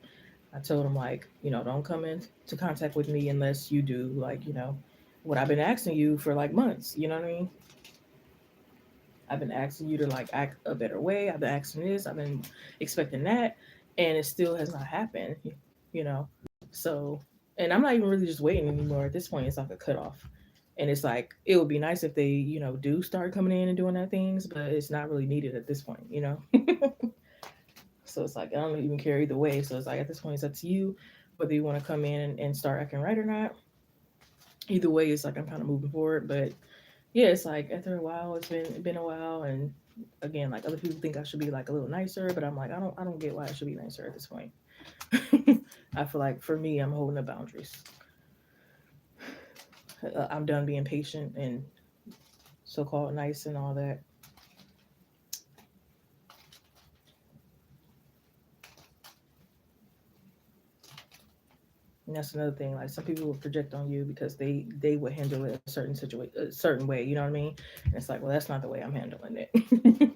I told him, like don't come into contact with me unless you do, like what I've been asking you for like months. You know what I mean? I've been asking you to like act a better way. I've been asking this. I've been expecting that, and it still has not happened. You know, so and I'm not even really just waiting anymore. At this point, it's like a cutoff. And it's like it would be nice if they, do start coming in and doing that things, but it's not really needed at this point. So it's like I don't even care either way. So it's like at this point, it's up to you whether you want to come in and start acting right or not. Either way, it's like I'm kind of moving forward. But yeah, it's like after a while, it's been a while, and again, like other people think I should be like a little nicer, but I'm like I don't get why I should be nicer at this point. I feel like for me, I'm holding the boundaries. I'm done being patient and so-called nice and all that. And that's another thing. Like some people will project on you because they would handle it a certain situation, a certain way. You know what I mean? And it's like, well, that's not the way I'm handling it.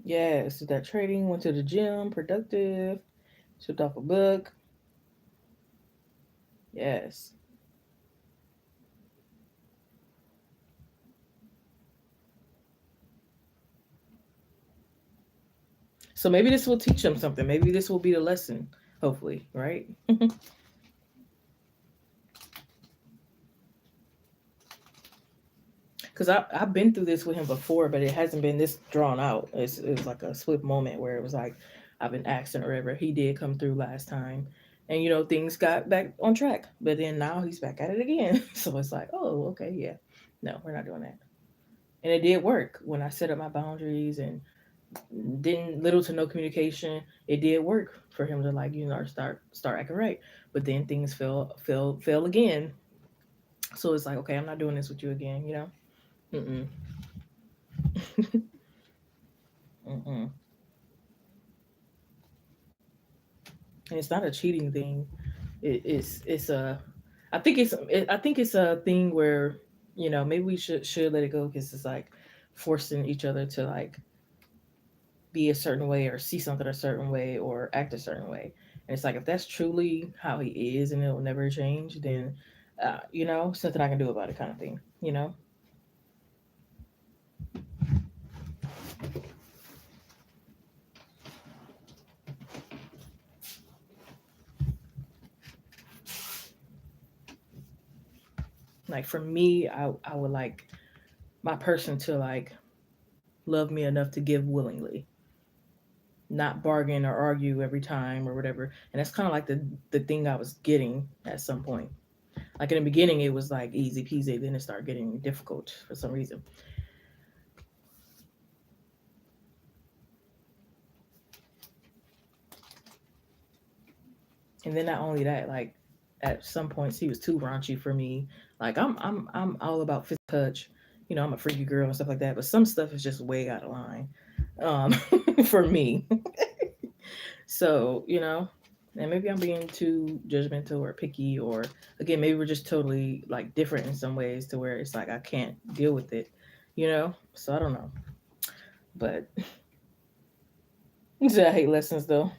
Yes, did that trading. Went to the gym, productive. Shipped off a book. Yes. So maybe this will teach them something. Maybe this will be the lesson. Hopefully, right? Because I've been through this with him before, but it hasn't been this drawn out. It was like a swift moment where it was like I've been asking or whatever. He did come through last time, and things got back on track. But then now he's back at it again. So it's like, oh, okay, yeah, no, we're not doing that. And it did work when I set up my boundaries and didn't little to no communication. It did work for him to like start acting right. But then things fell again. So it's like, okay, I'm not doing this with you again. Mm-mm. Mm-mm. And it's not a cheating thing. It's a I think it's a thing where maybe we should let it go because it's like forcing each other to like be a certain way or see something a certain way or act a certain way. And it's like if that's truly how he is and it'll never change, then something I can do about it, kind of thing. Like for me, I would like my person to like love me enough to give willingly, not bargain or argue every time or whatever. And that's kind of like the thing I was getting at some point. Like in the beginning, it was like easy peasy. Then it started getting difficult for some reason. And then not only that, like at some points he was too raunchy for me. Like I'm all about physical touch. I'm a freaky girl and stuff like that. But some stuff is just way out of line for me. So and maybe I'm being too judgmental or picky, or again, maybe we're just totally like different in some ways to where it's like I can't deal with it. So I don't know. But I hate lessons though.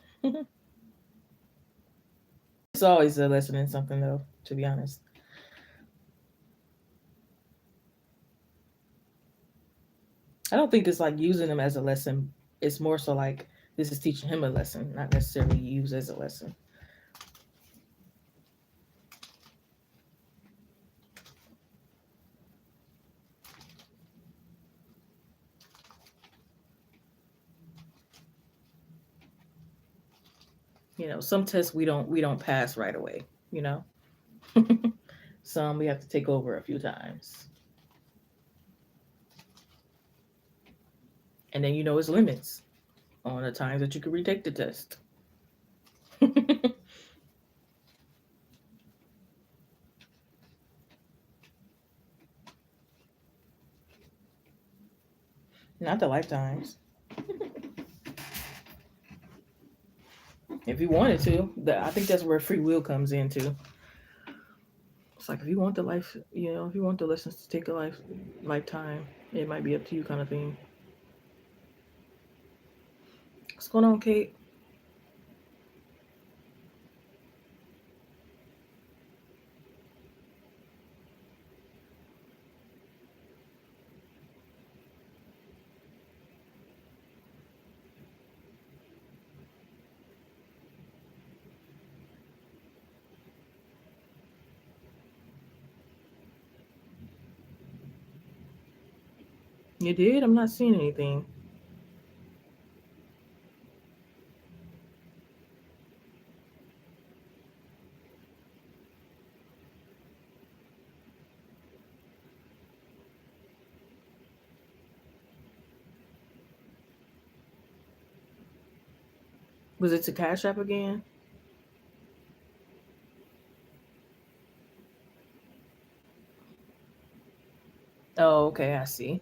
It's always a lesson in something though, to be honest. I don't think it's like using them as a lesson. It's more so like this is teaching him a lesson, not necessarily used as a lesson. Some tests we don't pass right away. You know, some we have to take over a few times, and then it's limits on the times that you can retake the test. Not the lifetimes. If you wanted to, I think that's where free will comes into. It's like if you want the life, if you want the lessons to take a lifetime, it might be up to you, kind of thing. What's going on, Kate? You did? I'm not seeing anything. Was it to Cash App again? Oh, okay, I see.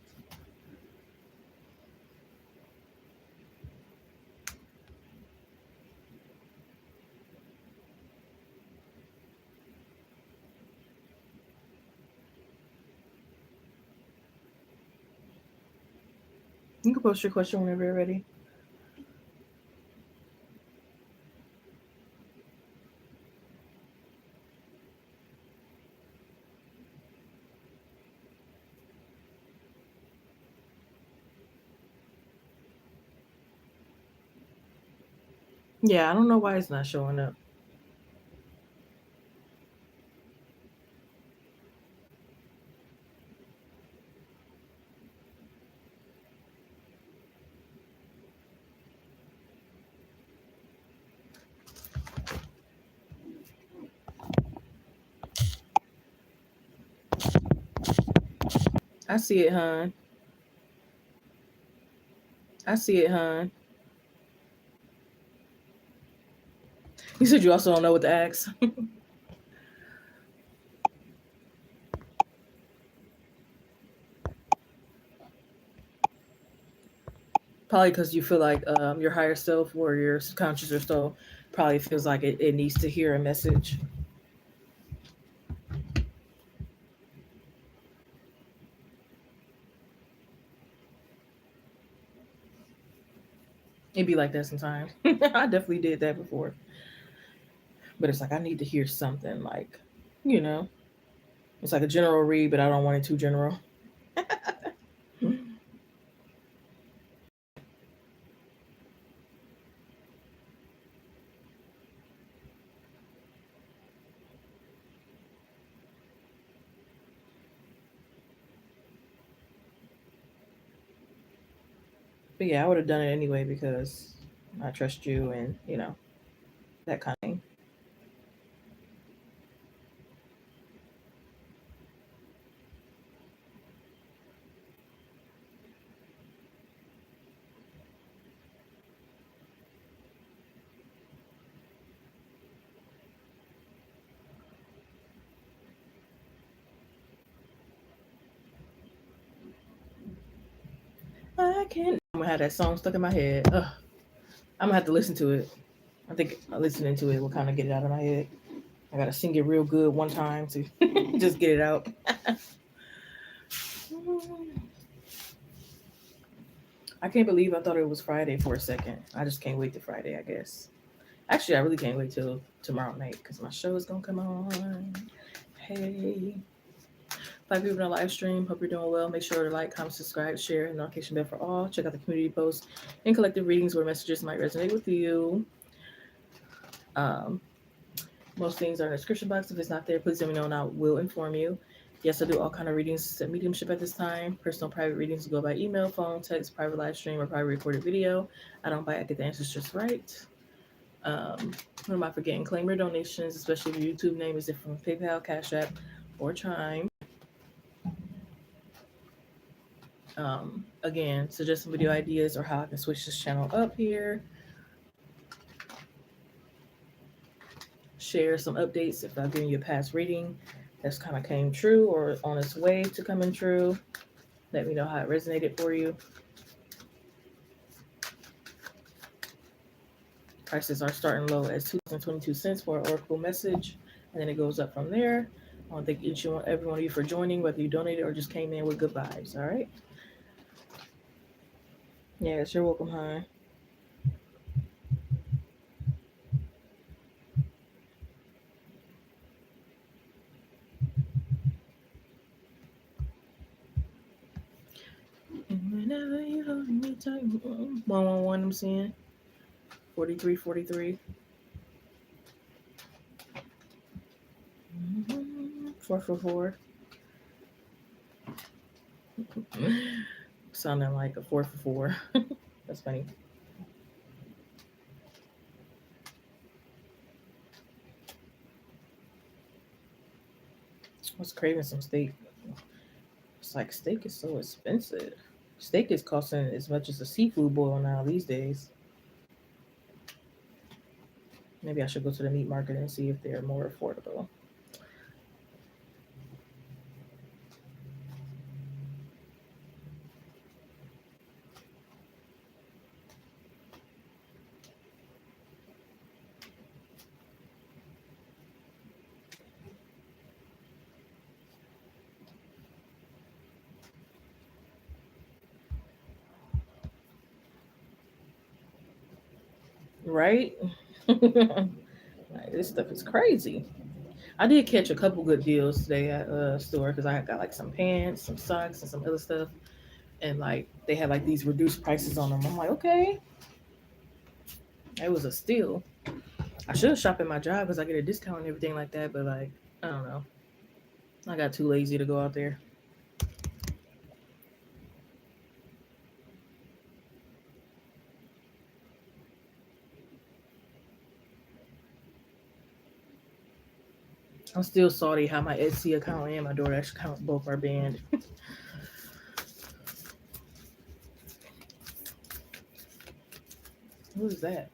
You can post your question whenever you're ready. Yeah, I don't know why it's not showing up. I see it, hon. I see it, hon. You said you also don't know what to ask. Probably because you feel like your higher self or your subconscious or so probably feels like it needs to hear a message. It'd be like that sometimes. I definitely did that before. But it's like I need to hear something like, you know, it's like a general read, but I don't want it too general. But yeah, I would have done it anyway because I trust you and, that kind of thing. I can't. I'm gonna have that song stuck in my head. Ugh. I'm gonna have to listen to it. I think listening to it will kind of get it out of my head. I gotta sing it real good one time to just get it out. I can't believe I thought it was Friday for a second. I just can't wait to Friday, I guess. Actually, I really can't wait till tomorrow night because my show is gonna come on. Hey, 5 people in the live stream. Hope you're doing well. Make sure to like, comment, subscribe, share, and notification bell for all. Check out the community posts and collective readings where messages might resonate with you. Um, most things are in the description box. If it's not there, please let me know and I will inform you. Yes, I do all kind of readings at mediumship at this time. Personal private readings go by email, phone, text, private live stream, or private recorded video. I don't bite, I get the answers just right. What am I forgetting? Claim your donations, especially if your YouTube name is different from PayPal, Cash App, or Chime. Again, suggest some video ideas or how I can switch this channel up here. Share some updates if I've given you a past reading that's kind of came true or on its way to coming true. Let me know how it resonated for you. Prices are starting low at 2.22 cents for an oracle message, and then it goes up from there. I want to thank each and every one of you for joining, whether you donated or just came in with good vibes. All right. Yes, you're welcome, hon. And whenever you hold me tight, 111, I'm seeing 4343. 444. Sounding like a 4 for 4. That's funny. I was craving some steak. It's like steak is so expensive. Steak is costing as much as a seafood boil now these days. Maybe I should go to the meat market and see if they're more affordable. Right? Like, this stuff is crazy. I did catch a couple good deals today at a store because I got like some pants, some socks, and some other stuff. And like they had like these reduced prices on them. I'm like, okay, it was a steal. I should shop at my job because I get a discount and everything like that. But like, I don't know. I got too lazy to go out there. I'm still salty how my Etsy account and my DoorDash account both are banned. Who is that?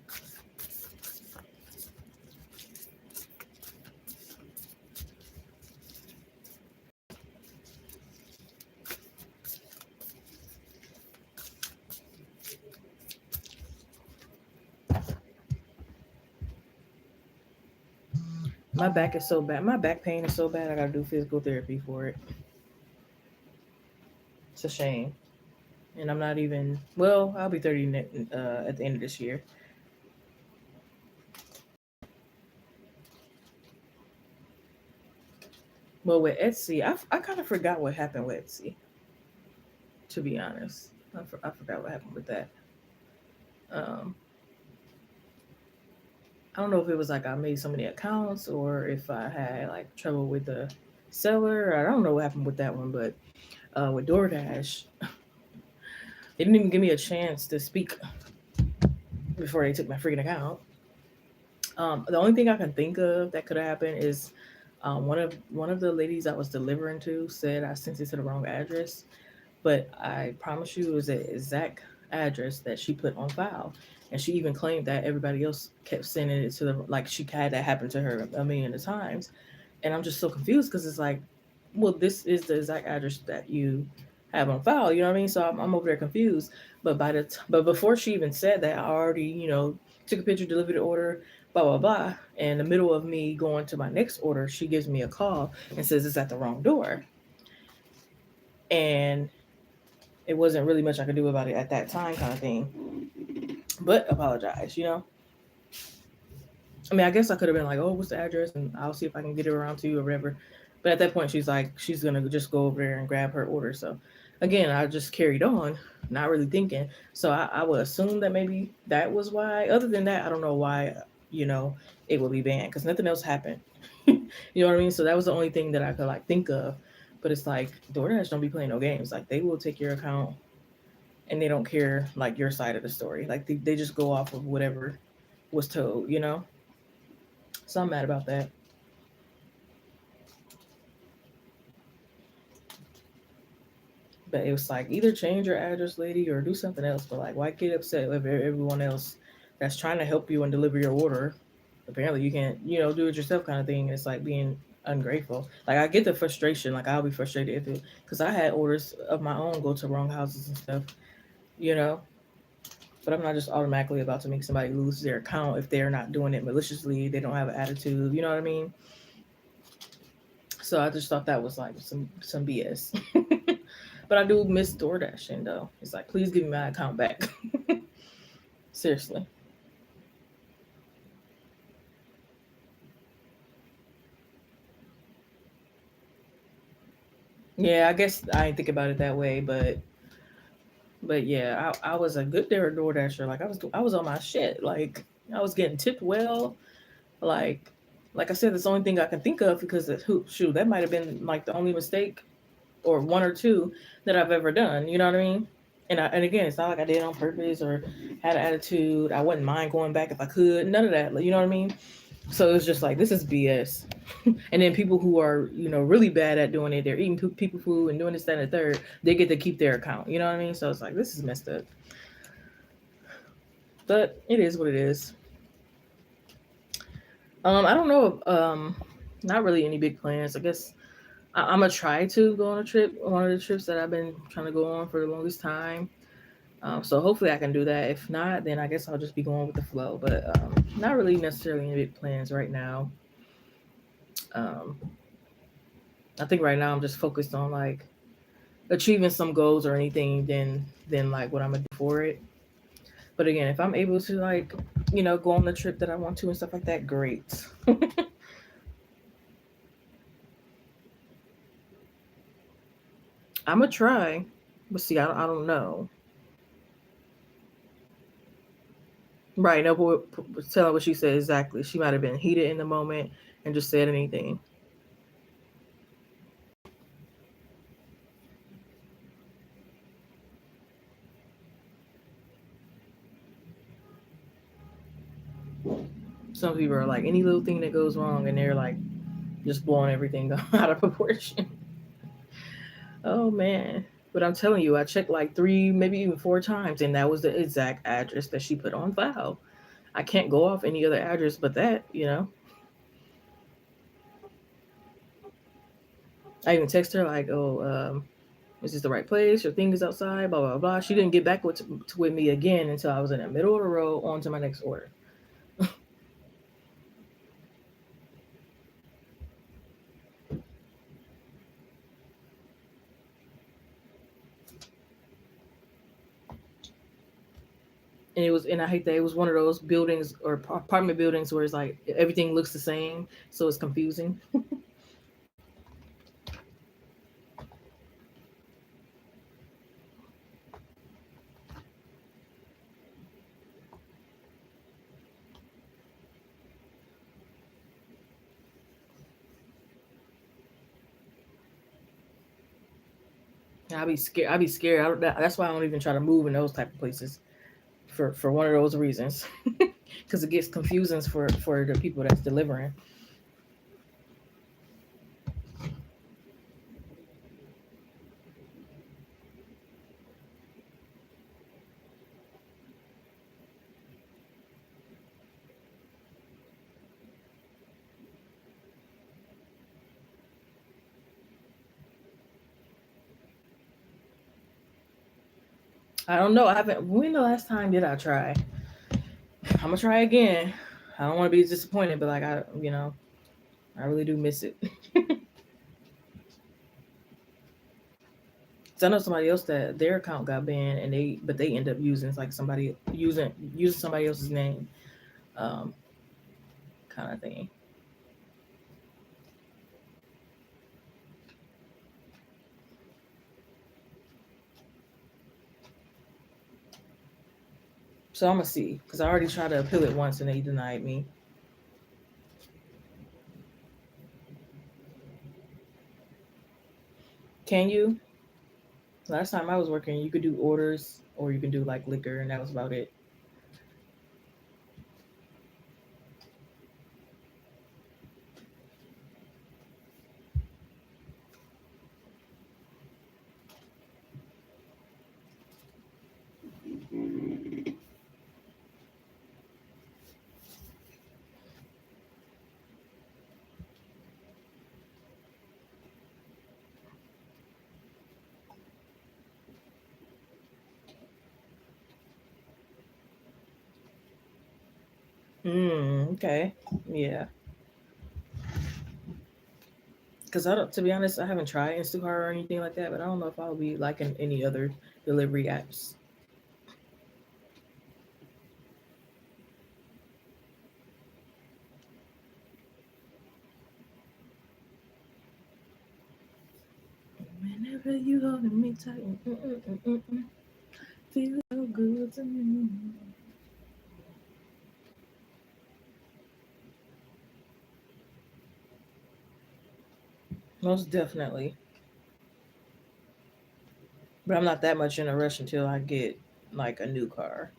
My back is so bad. My back pain is so bad. I gotta do physical therapy for it. It's a shame. And I'm not even. Well, I'll be 30 at the end of this year. Well, with Etsy, I kind of forgot what happened with Etsy. To be honest, I forgot what happened with that. Um, I don't know if it was like I made so many accounts or if I had like trouble with the seller. I don't know what happened with that one, but with DoorDash, they didn't even give me a chance to speak before they took my freaking account. The only thing I can think of that could have happened is one of the ladies I was delivering to said I sent it to the wrong address, but I promise you it was the exact address that she put on file. And she even claimed that everybody else kept sending it to the, like she had that happen to her a million of times. And I'm just so confused because it's like, well, this is the exact address that you have on file. You know what I mean? So I'm over there confused. But but before she even said that, I already, took a picture, delivered the order, blah, blah, blah. And in the middle of me going to my next order, she gives me a call and says it's at the wrong door. And it wasn't really much I could do about it at that time, kind of thing. But apologize, I mean, I guess I could have been like, oh, what's the address? And I'll see if I can get it around to you or whatever. But at that point, she's like, she's gonna just go over there and grab her order. So again, I just carried on, not really thinking. So I would assume that maybe that was why. Other than that, I don't know why, you know, it would be banned because nothing else happened. You know what I mean? So that was the only thing that I could like think of. But it's like DoorDash don't be playing no games. Like they will take your account and they don't care like your side of the story. Like they just go off of whatever was told, you know? So I'm mad about that. But it was like either change your address, lady, or do something else. But like, why get upset with everyone else that's trying to help you and deliver your order? Apparently, you can't, you know, do it yourself, kind of thing. It's like being ungrateful. Like I get the frustration. Like I'll be frustrated if it, because I had orders of my own go to wrong houses and stuff, you know. But I'm not just automatically about to make somebody lose their account if they're not doing it maliciously. They don't have an attitude. You know what I mean? So I just thought that was like some BS. But I do miss DoorDashing though. It's like, please give me my account back. Seriously. Yeah, I guess I didn't think about it that way, but yeah, I was a good DoorDasher. Like I was on my shit. Like I was getting tipped well. Like like I said, that's the only thing I can think of because shoot, that might have been like the only mistake or one or two that I've ever done. You know what I mean? And again, it's not like I did it on purpose or had an attitude. I wouldn't mind going back if I could. None of that. You know what I mean? So it's just like this is BS. And then people who are really bad at doing it, they're eating people food and doing this, that, and the third. They get to keep their account. You know what I mean? So it's like this is messed up. But it is what it is. I don't know. Not really any big plans. I guess I'm gonna try to go on a trip. One of the trips that I've been trying to go on for the longest time. So hopefully I can do that. If not, then I guess I'll just be going with the flow. But not really necessarily any big plans right now. Um, I think right now I'm just focused on like achieving some goals or anything than like what I'm gonna do for it. But again, if I'm able to like go on the trip that I want to and stuff like that, great. I'm gonna try, but see, I don't know. Right? No, but tell her what she said exactly. She might have been heated in the moment and just said anything. Some people are like any little thing that goes wrong, and they're like just blowing everything out of proportion. Oh man. But I'm telling you, I checked like three, maybe even four times, and that was the exact address that she put on file. I can't go off any other address but that. I even text her like, "Oh, is this the right place? Your thing is outside." Blah blah blah. She didn't get back with me again until I was in the middle of the road on to my next order. And I hate that it was one of those buildings or apartment buildings where it's like everything looks the same, so it's confusing. I be scared. I be scared. That's why I don't even try to move in those type of places for one of those reasons, because it gets confusing for the people that's delivering. I don't know. I haven't. When the last time did I try? I'm gonna try again. I don't want to be disappointed, but like I really do miss it. So I know somebody else that their account got banned, and they end up using like somebody using somebody else's name, um, kind of thing. So I'm gonna see, because I already tried to appeal it once and they denied me. Can you? Last time I was working, you could do orders or you can do like liquor, and that was about it. Okay. Yeah. Because I don't, to be honest, I haven't tried Instacart or anything like that, but I don't know if I'll be liking any other delivery apps. Whenever you holding me tight, feel so good to me. Most definitely. But I'm not that much in a rush until I get like a new car.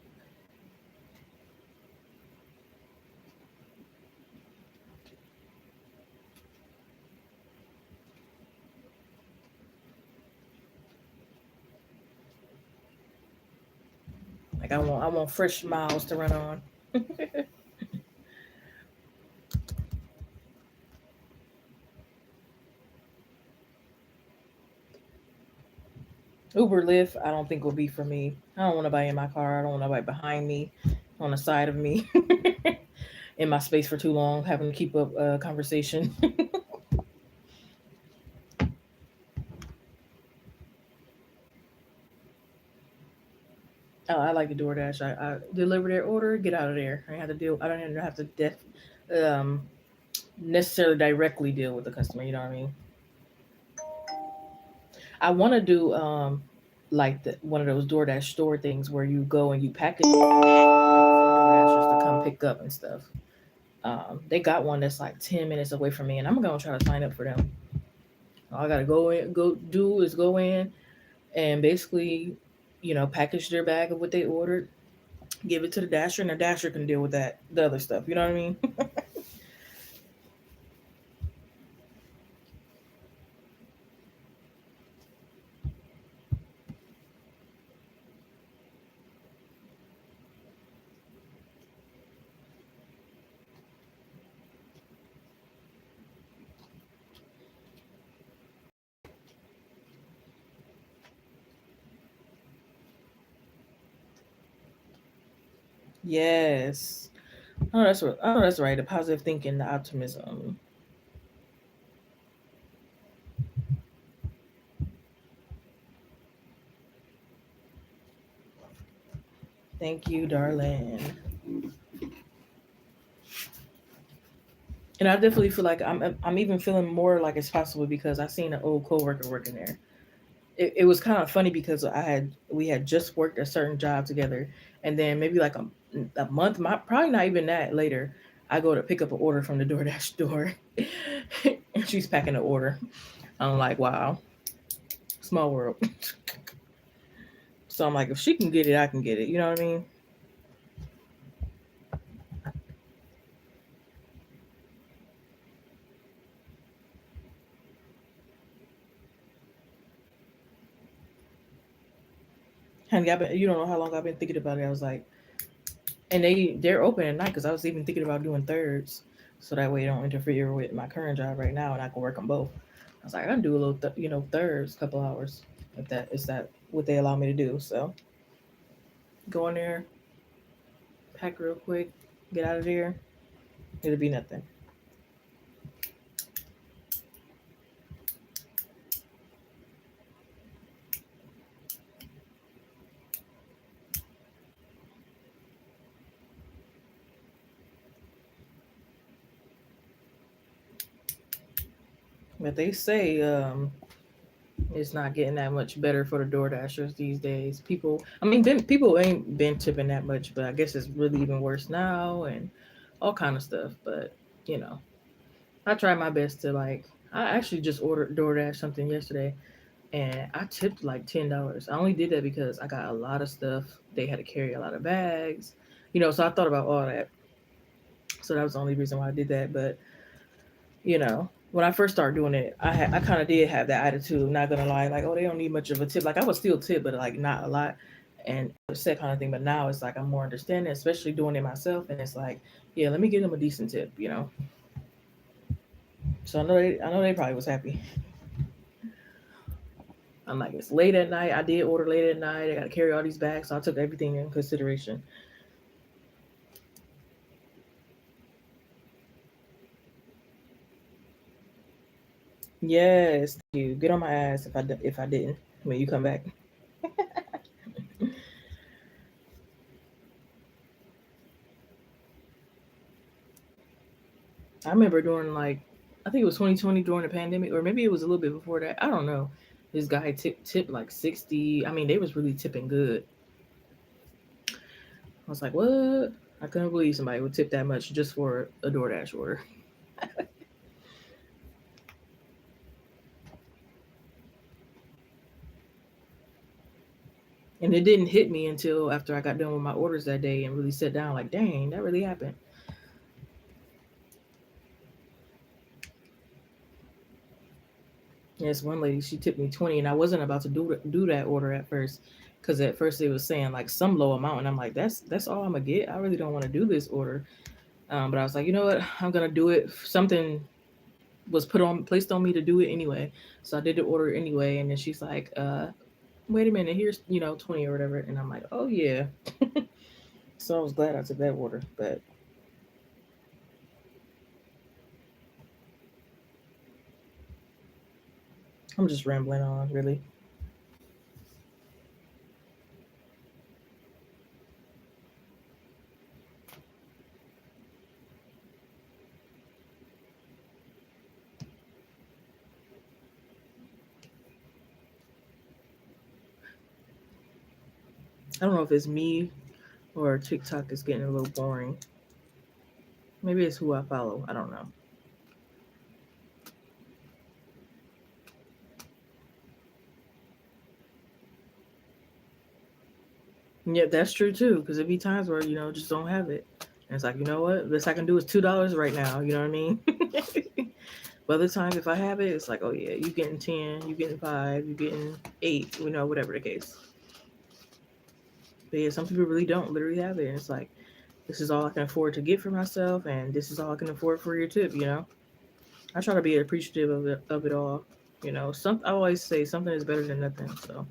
Like I want fresh miles to run on. Uber Lyft, I don't think will be for me. I don't want nobody in my car. I don't want nobody behind me, on the side of me, in my space for too long, having to keep up a conversation. I like the DoorDash. I deliver their order, get out of there. I have to deal. I don't even have to um, necessarily directly deal with the customer. You know what I mean? I want to do like one of those DoorDash store things where you go and you package it for DoorDashers to come pick up and stuff. They got one that's like 10 minutes away from me, and I'm gonna try to sign up for them. All I gotta go in and basically, package their bag of what they ordered, give it to the dasher, and the dasher can deal with the other stuff. You know what I mean? Yes. Oh, that's right. Oh, that's right. The positive thinking, the optimism. Thank you, darling. And I definitely feel like I'm even feeling more like it's possible because I seen an old coworker working there. It was kind of funny because we had just worked a certain job together, and then maybe like a month, probably not even that later, I go to pick up an order from the DoorDash store, and she's packing the order. I'm like, wow, small world. So I'm like, if she can get it, I can get it. You know what I mean? Honey, you don't know how long I've been thinking about it. I was like, and they're open at night because I was even thinking about doing thirds, so that way it don't interfere with my current job right now, and I can work on both. I was like, I can do a little, thirds, couple hours, if that is that what they allow me to do. So go in there, pack real quick, get out of there. It'll be nothing. But they say, it's not getting that much better for the Door Dashers these days. People ain't been tipping that much, but I guess it's really even worse now and all kind of stuff. But you know, I try my best to like. I actually just ordered DoorDash something yesterday, and I tipped like $10. I only did that because I got a lot of stuff. They had to carry a lot of bags, So I thought about all that. So that was the only reason why I did that. But when I first started doing it, I kind of did have that attitude. Not gonna lie, like, oh, they don't need much of a tip. Like I would still tip, but like not a lot, and it's that kind of thing. But now it's like I'm more understanding, especially doing it myself. And it's like, yeah, let me give them a decent tip. So I know they probably was happy. I'm like, it's late at night. I did order late at night. I got to carry all these bags, so I took everything in consideration. Yes, thank you. Get on my ass if I didn't when you come back. I remember during like I think it was 2020 during the pandemic, or maybe it was a little bit before that. I don't know. This guy tipped like 60. I mean, they was really tipping good. I was like, what? I couldn't believe somebody would tip that much just for a DoorDash order. And it didn't hit me until after I got done with my orders that day and really sat down, like, dang, that really happened. Yes, one lady, she tipped me 20, and I wasn't about to do that order at first, because at first they was saying like some low amount, and I'm like, that's all I'm gonna get. I really don't want to do this order. But I was like, you know what, I'm gonna do it. Something was placed on me to do it anyway, so I did the order anyway. And then she's like, wait a minute, here's 20 or whatever, and I'm like, oh yeah. So I was glad I took that order, but I'm just rambling on, really. I don't know if it's me or TikTok is getting a little boring. Maybe it's who I follow. I don't know. Yeah, that's true too. Because it be times where just don't have it, and it's like, you know what, best I can do is $2 right now. You know what I mean? But other times, if I have it, it's like, oh yeah, you getting 10, you getting 5, you getting 8. Whatever the case. But yeah, some people really don't literally have it, and it's like, this is all I can afford to get for myself, and this is all I can afford for your tip. I try to be appreciative of it all. I always say something is better than nothing. So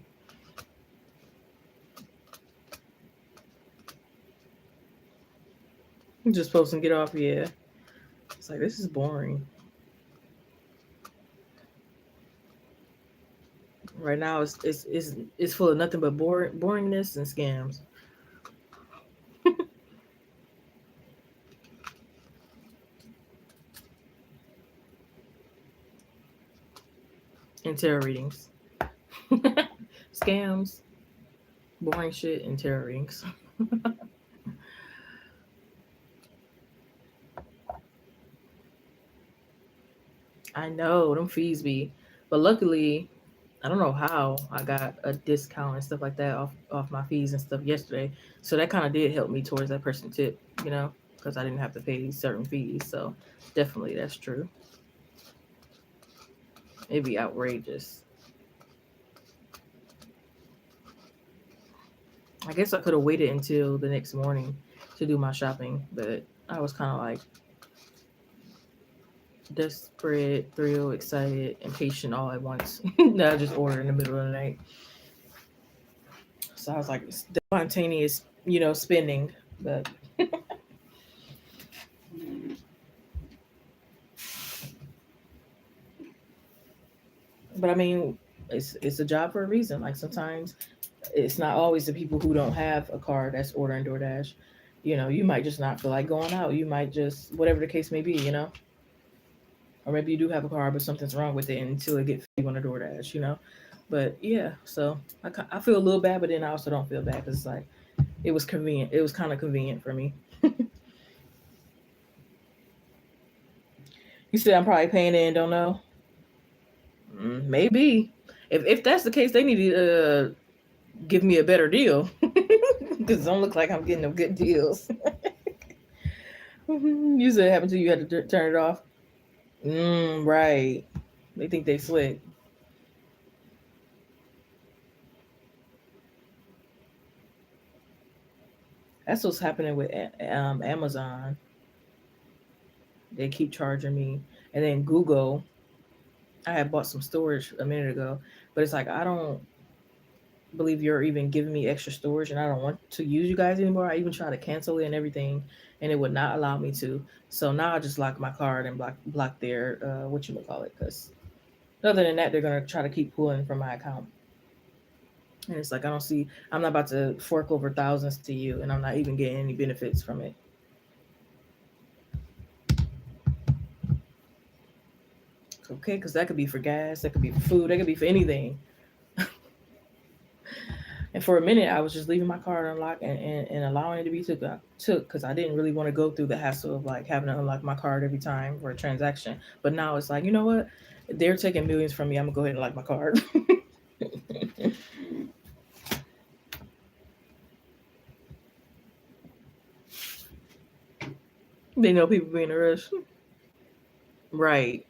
I'm just post and get off. Yeah, it's like this is boring. Right now, it's full of nothing but boringness and scams and tarot readings, scams, boring shit, and tarot readings. I know them fees be, but luckily, I don't know how I got a discount and stuff like that off my fees and stuff yesterday. So that kind of did help me towards that person tip, because I didn't have to pay certain fees. So definitely that's true. It'd be outrageous. I guess I could have waited until the next morning to do my shopping, but I was kind of like desperate, thrilled, excited, impatient all at once. That I just ordered in the middle of the night. So I was like spontaneous, spending. But I mean, it's a job for a reason. Like sometimes it's not always the people who don't have a car that's ordering DoorDash. You might just not feel like going out. You might just whatever the case may be. Or maybe you do have a car, but something's wrong with it until it gets you on a DoorDash. But yeah, so I feel a little bad, but then I also don't feel bad because it's like it was convenient. It was kind of convenient for me. You said I'm probably paying it and don't know. Maybe. If that's the case, they need to give me a better deal because it don't look like I'm getting them good deals. You said it happened to you, had to turn it off. Right. They think they slick. That's what's happening with Amazon. They keep charging me, and then Google. I had bought some storage a minute ago, but it's like I don't believe you're even giving me extra storage, and I don't want to use you guys anymore. I even tried to cancel it and everything, and it would not allow me to. So now I just lock my card and block their what you call it, because other than that, they're gonna try to keep pulling from my account. And it's like I don't see. I'm not about to fork over thousands to you, and I'm not even getting any benefits from it. Okay, because that could be for gas, that could be for food, that could be for anything. And for a minute, I was just leaving my card unlocked and allowing it to be took because I didn't really want to go through the hassle of like having to unlock my card every time for a transaction. But now it's like, you know what? They're taking millions from me. I'm gonna go ahead and lock my card. They know people being in a rush, right?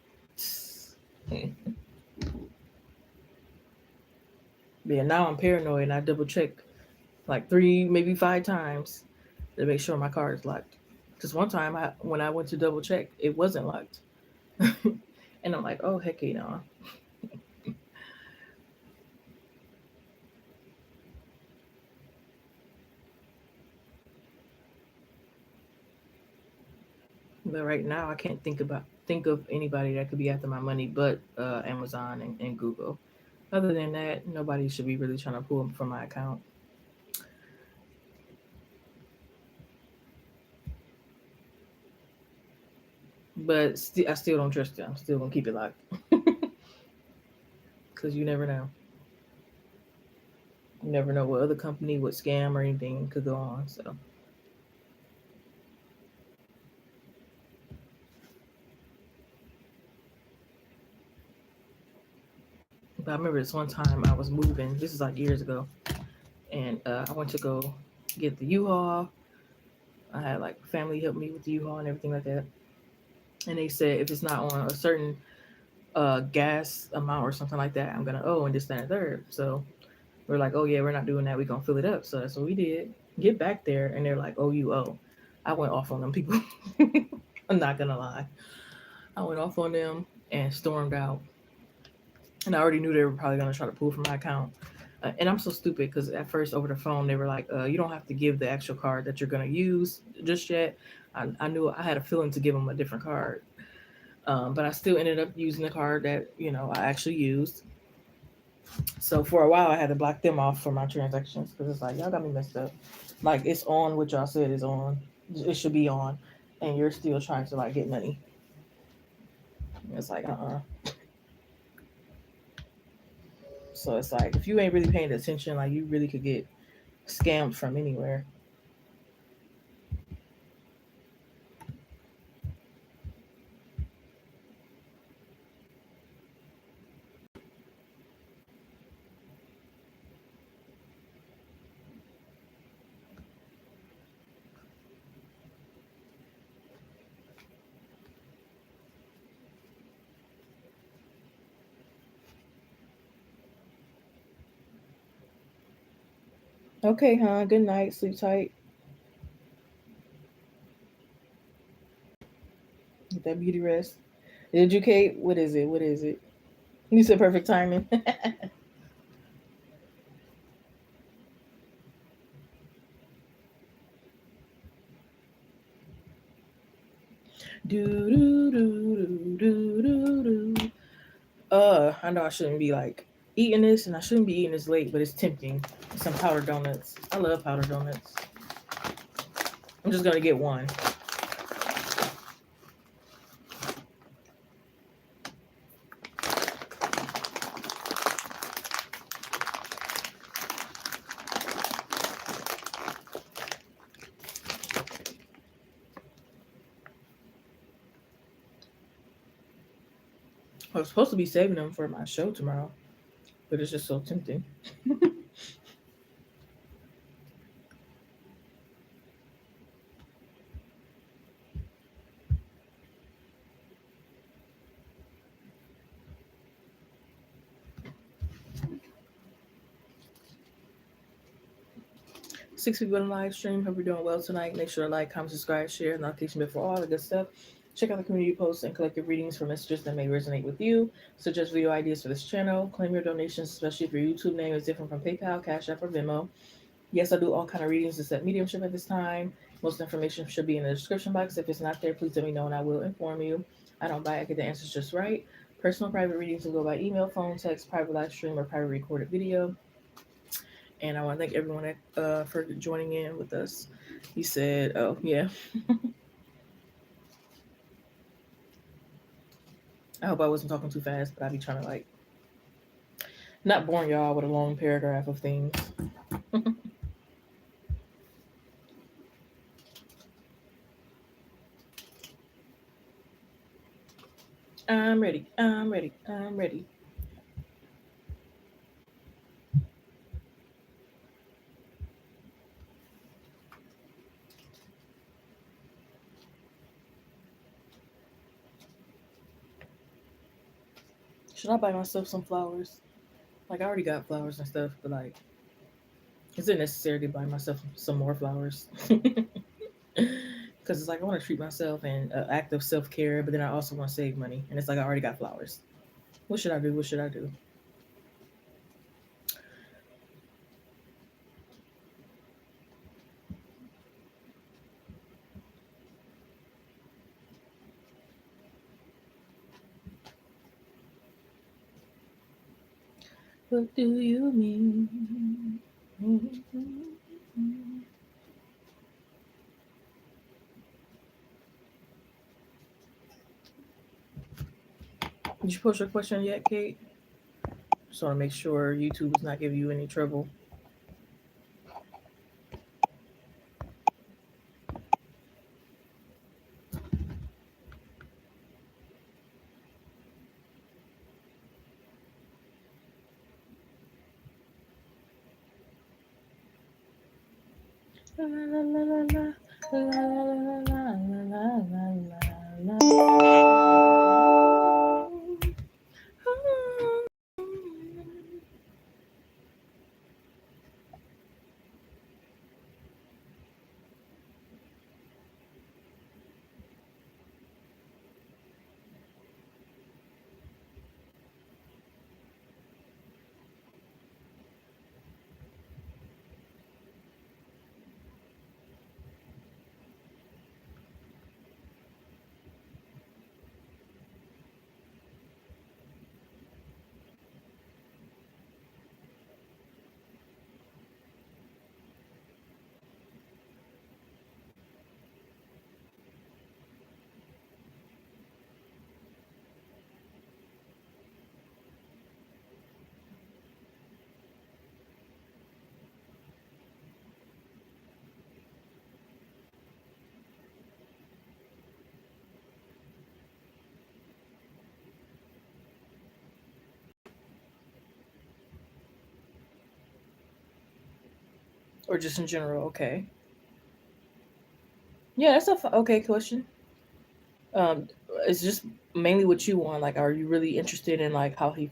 Yeah. Now I'm paranoid and I double check like 3, maybe 5 times to make sure my card is locked. Because one time, when I went to double check, it wasn't locked, and I'm like, oh heck, But right now, I can't think of anybody that could be after my money but Amazon and Google. Other than that, nobody should be really trying to pull them from my account. But I still don't trust it. I'm still gonna keep it locked because you never know. You never know what other company, what scam or anything could go on. So, but I remember this one time I was moving. This is like years ago, and I went to go get the U-Haul. I had like family help me with the U-Haul and everything like that. And they said if it's not on a certain gas amount or something like that, I'm gonna owe and this, that, and third. So we're like, oh yeah, we're not doing that. We're gonna fill it up. So that's what we did. Get back there, and they're like, oh, you owe. I went off on them people. I'm not gonna lie. I went off on them and stormed out. And I already knew they were probably gonna try to pull from my account. And I'm so stupid because at first over the phone they were like, you don't have to give the actual card that you're gonna use just yet. I knew I had a feeling to give them a different card, but I still ended up using the card that I actually used. So for a while, I had to block them off for my transactions because it's like y'all got me messed up. Like it's on what y'all said is on. It should be on, and you're still trying to like get money. It's like So it's like if you ain't really paying attention, like you really could get scammed from anywhere. Okay, huh? Good night. Sleep tight. Get that beauty rest. Did you, Kate? What is it? What is it? You said perfect timing. Do do do do do do. I know I shouldn't be like eating this, and I shouldn't be eating this late, but it's tempting. Some powdered donuts. I love powdered donuts. I'm just gonna get one. I was supposed to be saving them for my show tomorrow, but it's just so tempting. 6 people in the live stream. Hope you're doing well tonight. Make sure to like, comment, subscribe, share, notification bell for all the good stuff. Check out the community posts and collective readings for messages that may resonate with you. Suggest video ideas for this channel. Claim your donations, especially if your YouTube name is different from PayPal, Cash App, or Venmo. Yes, I do all kind of readings except mediumship at this time. Most information should be in the description box. If it's not there, please let me know and I will inform you. I don't buy, I get the answers just right. Personal private readings will go by email, phone, text, private live stream, or private recorded video. And I want to thank everyone for joining in with us. He said, "Oh yeah, I hope I wasn't talking too fast, but I be trying to like not boring y'all with a long paragraph of things." I'm ready. I'm ready. I'm ready. Should I buy myself some flowers? Like I already got flowers and stuff, but like, is it necessary to buy myself some more flowers? Because it's like I want to treat myself and act of self care, but then I also want to save money, and it's like I already got flowers. What should I do? What should I do? What do you mean? Did you post your question yet, Kate? Just want to make sure YouTube is not giving you any trouble. La la la la la la la la la la la. Or just in general? Okay. Yeah, that's a okay question. Um, it's just mainly what you want. Like, are you really interested in like how he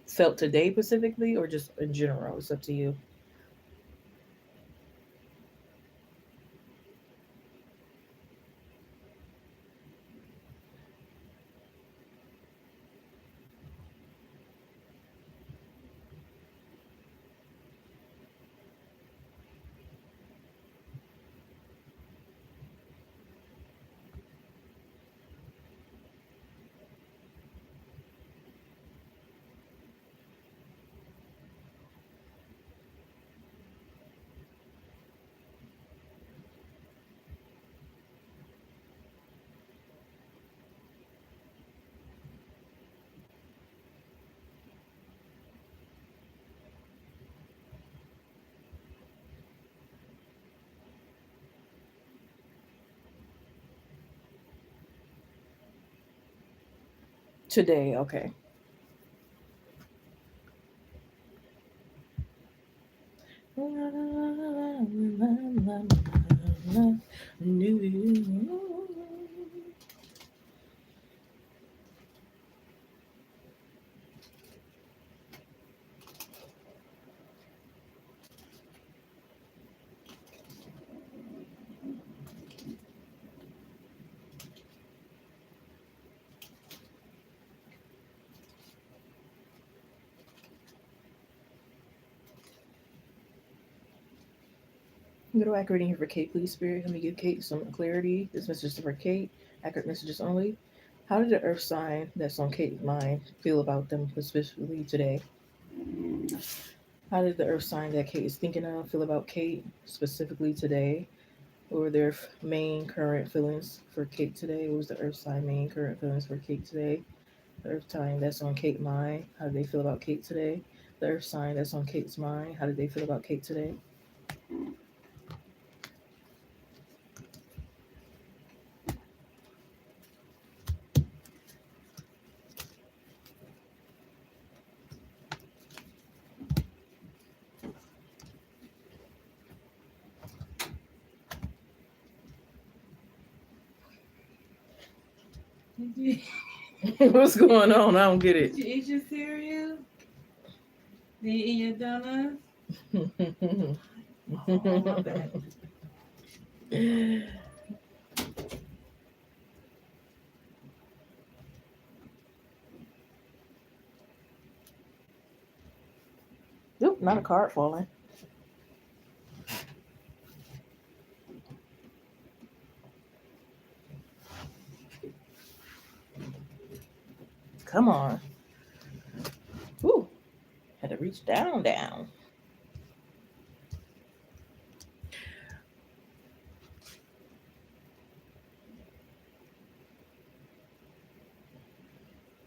felt today specifically, or just in general? It's up to you. Today, okay. Go to accurate reading here for Kate, please, Spirit. Let me give Kate some clarity. This message is for Kate. Accurate messages only. How did the earth sign that's on Kate's mind feel about them specifically today? How did the earth sign that Kate is thinking of feel about Kate specifically today? What were their main current feelings for Kate today? What was the earth sign main current feelings for Kate today? The earth sign that's on Kate's mind. How did they feel about Kate today? The earth sign that's on Kate's mind. How did they feel about Kate today? What's going on? I don't get it. Did you eat your cereal? Did you eat your donuts? Oh, my bad. Nope, not a card falling. Come on. Ooh, had to reach down. The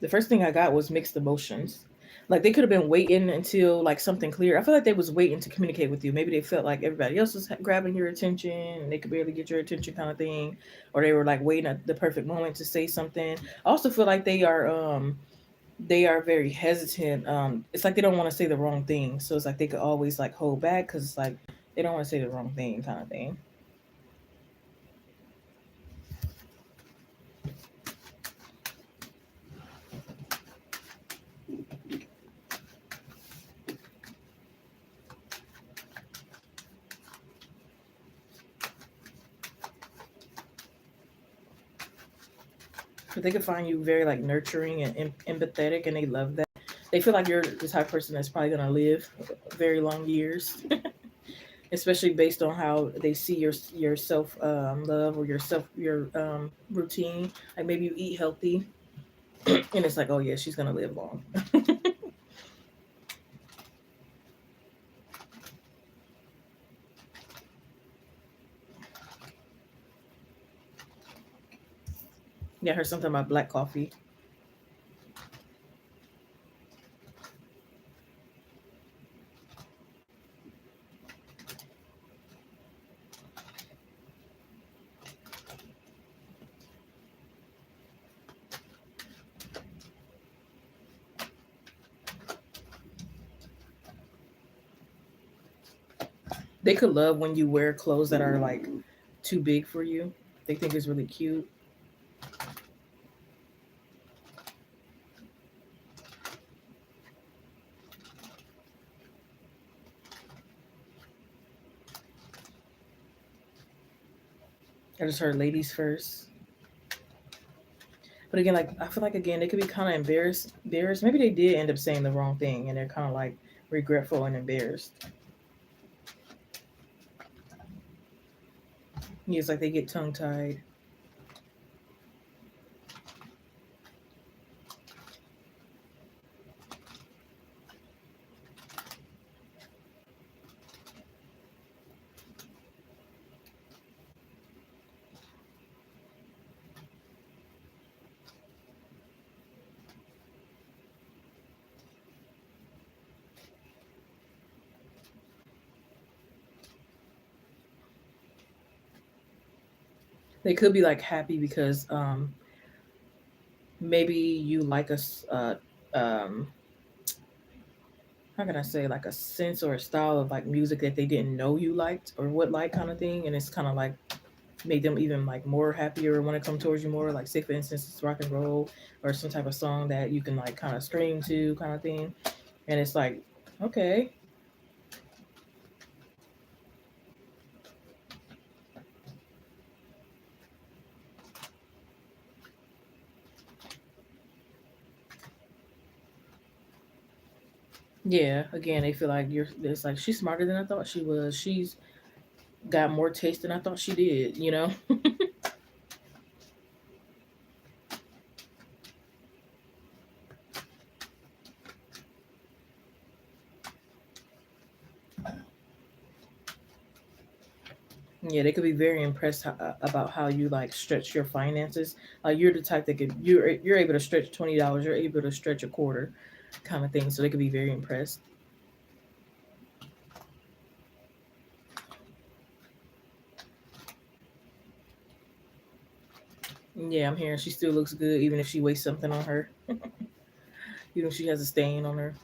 first thing I got was mixed emotions. Like they could have been waiting until like something clear. I feel like they was waiting to communicate with you. Maybe they felt like everybody else was grabbing your attention and they could barely get your attention, kind of thing, or they were like waiting at the perfect moment to say something. I also feel like they are very hesitant. It's like they don't want to say the wrong thing, so it's like they could always like hold back because it's like they don't want to say the wrong thing, kind of thing. But they could find you very like nurturing and empathetic, and they love that. They feel like you're the type of person that's probably gonna live very long years, especially based on how they see your self love or your routine. Like maybe you eat healthy, and it's like, oh yeah, she's gonna live long. Yeah, I heard something about black coffee. They could love when you wear clothes that are like too big for you. They think it's really cute. I just heard ladies first. But again, like I feel like again they could be kind of embarrassed. Maybe they did end up saying the wrong thing, and they're kind of like regretful and embarrassed. Yeah, it's like they get tongue tied. They could be like happy because maybe you like um how can I say, like a sense or a style of like music that they didn't know you liked or would like, kind of thing, and it's kind of like made them even like more happier or want to come towards you more. Like, say for instance, it's rock and roll or some type of song that you can like kind of scream to, kind of thing, and it's like, okay, yeah. Again, they feel like you're. It's like she's smarter than I thought she was. She's got more taste than I thought she did. You know. Yeah, they could be very impressed about how you like stretch your finances. Like, you're the type that could you're able to stretch $20. You're able to stretch a quarter, kind of thing. So they could be very impressed. Yeah, I'm hearing she still looks good even if she wastes something on her. Even if she has a stain on her.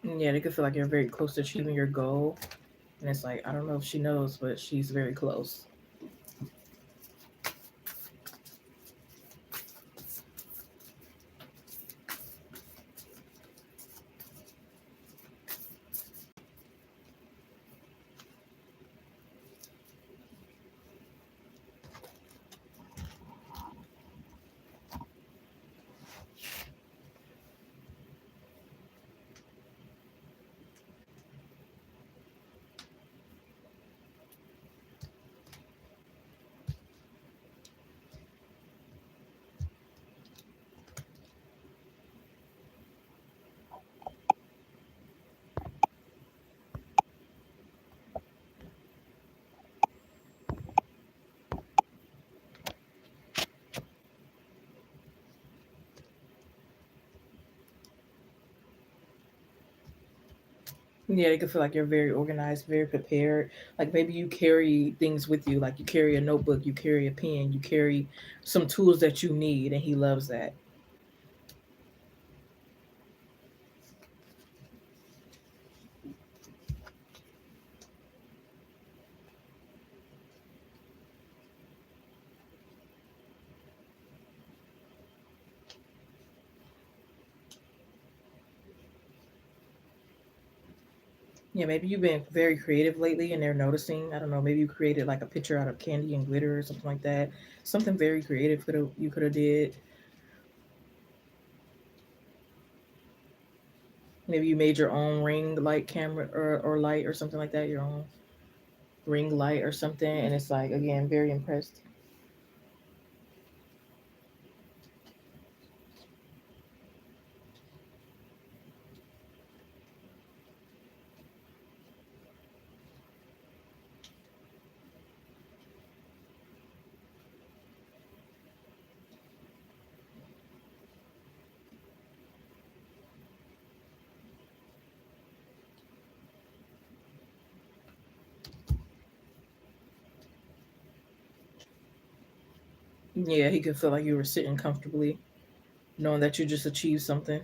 Yeah, they could feel like you're very close to achieving your goal. And it's like, I don't know if she knows, but she's very close. Yeah, they could feel like you're very organized, very prepared. Like, maybe you carry things with you. Like, you carry a notebook, you carry a pen, you carry some tools that you need, and he loves that. Yeah, maybe you've been very creative lately and they're noticing. I don't know, maybe you created like a picture out of candy and glitter or something like that. Something very creative could have did. Maybe you made your own ring light camera or light or something like that, your own ring light or something, and it's like, again, very impressed. Yeah, he could feel like you were sitting comfortably, knowing that you just achieved something.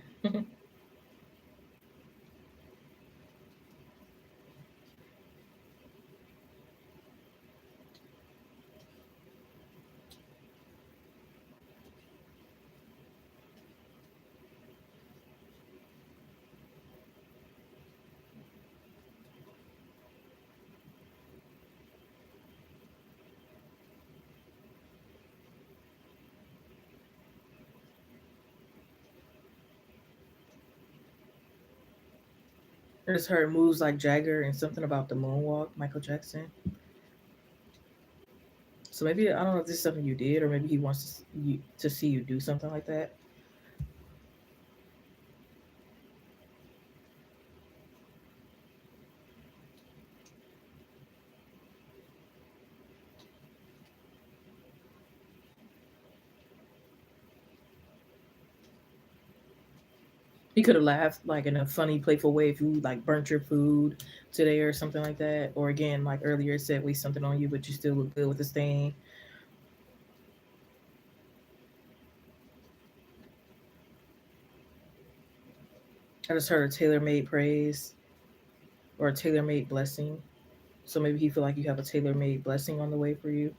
I just heard moves like Jagger and something about the moonwalk, Michael Jackson. So maybe I don't know if this is something you did, or maybe he wants to see you do something like that. He could have laughed like in a funny, playful way if you like burnt your food today or something like that. Or again, like earlier, it said waste something on you, but you still look good with the stain. I just heard a tailor-made praise or a tailor-made blessing. So maybe he feel like you have a tailor-made blessing on the way for you.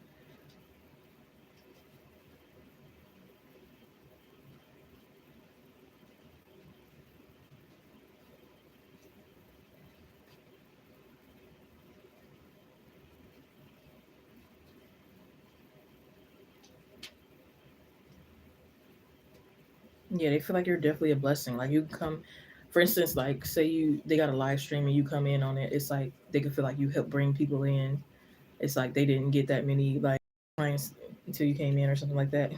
Yeah, they feel like you're definitely a blessing. Like you come, for instance, like say they got a live stream and you come in on it. It's like they could feel like you help bring people in. It's like they didn't get that many like clients until you came in or something like that.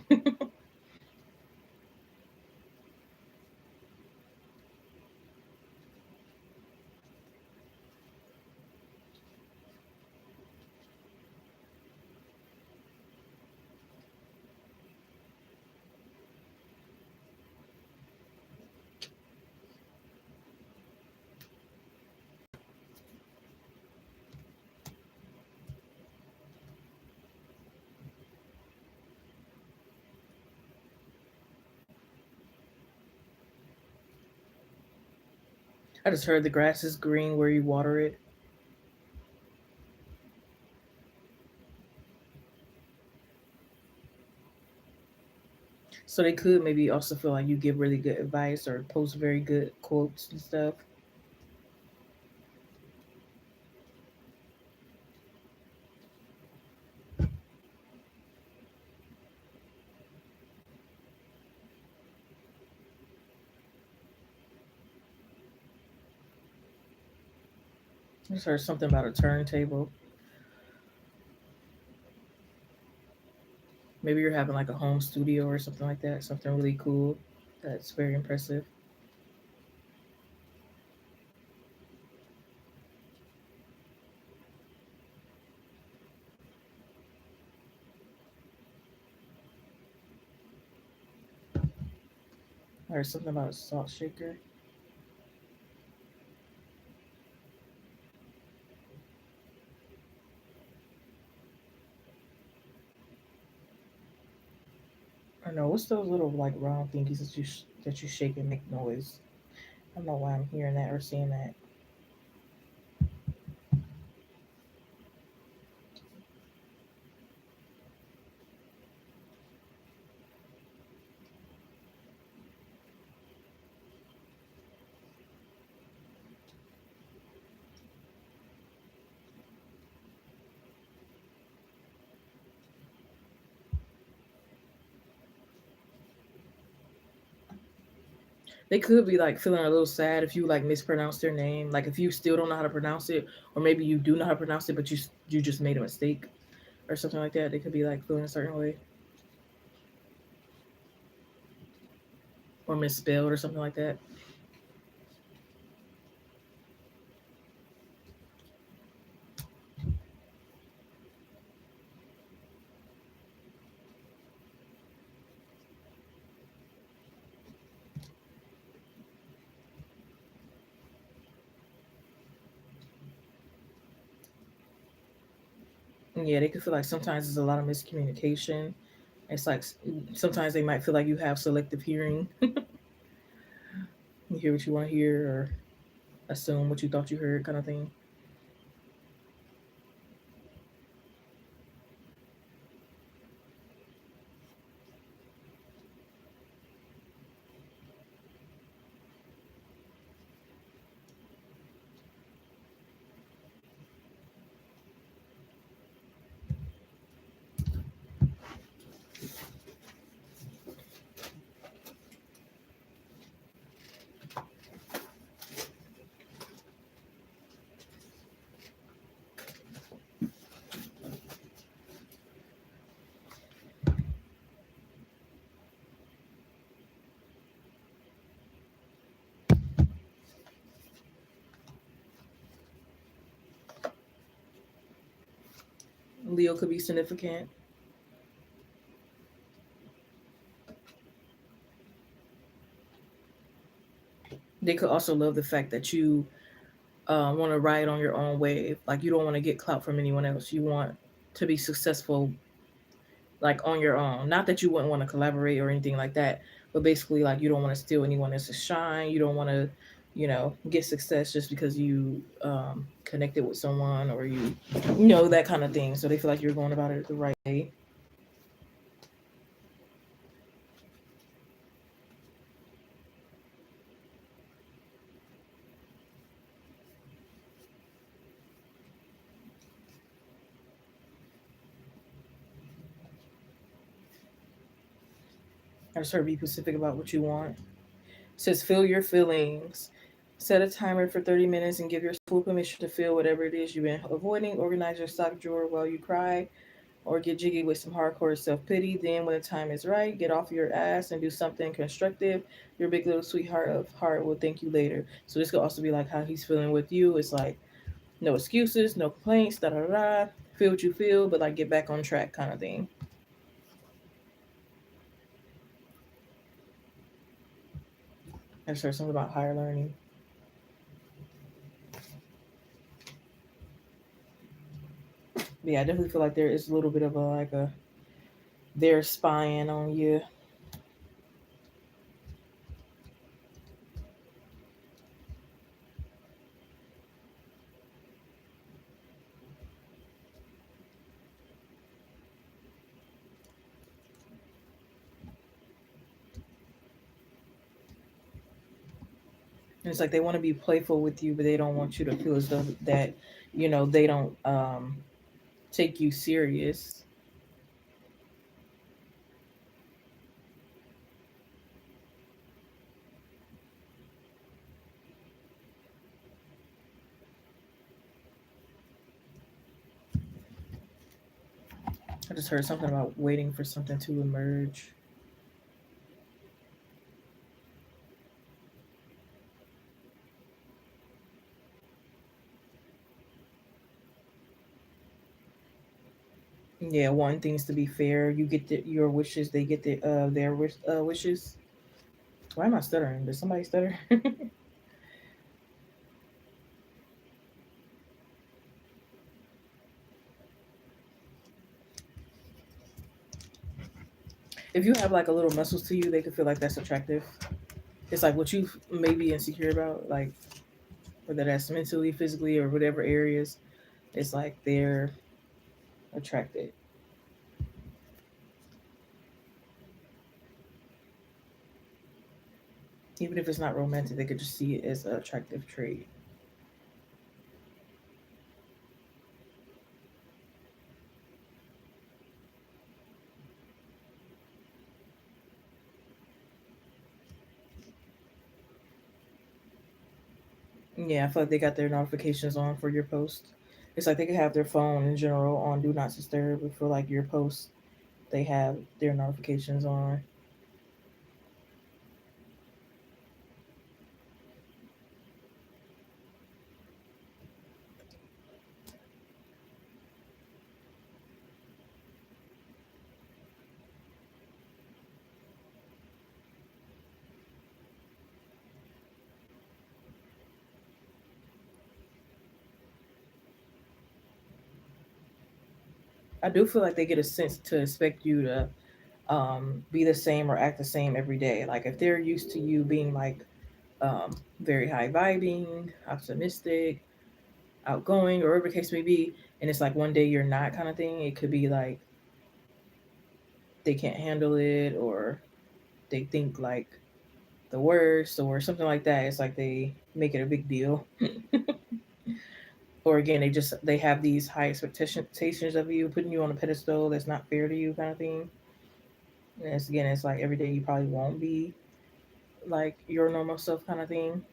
I just heard the grass is green where you water it. So they could maybe also feel like you give really good advice or post very good quotes and stuff. I just heard something about a turntable. Maybe you're having like a home studio or something like that. Something really cool. That's very impressive. I heard something about a salt shaker. I don't know what's those little like round thingies that you shake and make noise. I don't know why I'm hearing that or seeing that. They could be like feeling a little sad if you like mispronounce their name. Like if you still don't know how to pronounce it, or maybe you do know how to pronounce it, but you just made a mistake or something like that. They could be like feeling a certain way or misspelled or something like that. Yeah, they could feel like sometimes there's a lot of miscommunication. It's like sometimes they might feel like you have selective hearing. You hear what you want to hear or assume what you thought you heard, kind of thing. Leo could be significant. They could also love the fact that you want to ride on your own wave. Like you don't want to get clout from anyone else. You want to be successful like on your own. Not that you wouldn't want to collaborate or anything like that, but basically like you don't want to steal anyone else's shine. You don't want to, get success just because you connected with someone or you know that kind of thing. So they feel like you're going about it the right way. I just heard be specific about what you want. It says feel your feelings. Set a timer for 30 minutes and give yourself full permission to feel whatever it is you've been avoiding. Organize your sock drawer while you cry or get jiggy with some hardcore self pity. Then, when the time is right, get off your ass and do something constructive. Your big little sweetheart of heart will thank you later. So, this could also be like how he's feeling with you. It's like no excuses, no complaints, da da da. Feel what you feel, but like get back on track kind of thing. I just heard something about higher learning. But yeah, I definitely feel like there is a little bit of a like a they're spying on you. And it's like they want to be playful with you, but they don't want you to feel as though that they don't take you serious. I just heard something about waiting for something to emerge. Yeah, wanting things to be fair. You get your wishes, they get their wishes. Why am I stuttering? Did somebody stutter? If you have like a little muscles to you, they could feel like that's attractive. It's like what you may be insecure about, like whether that's mentally, physically, or whatever areas. It's like they're attracted. Even if it's not romantic, they could just see it as an attractive trait. Yeah, I feel like they got their notifications on for your post. It's like they could have their phone in general on do not disturb, but for like your post, they have their notifications on. I do feel like they get a sense to expect you to be the same or act the same every day. Like if they're used to you being like very high vibing, optimistic, outgoing, or whatever the case may be, and it's like one day you're not kind of thing, it could be like they can't handle it or they think like the worst or something like that. It's like they make it a big deal. Or again, they have these high expectations of you, putting you on a pedestal that's not fair to you, kind of thing. And it's like every day you probably won't be like your normal self, kind of thing.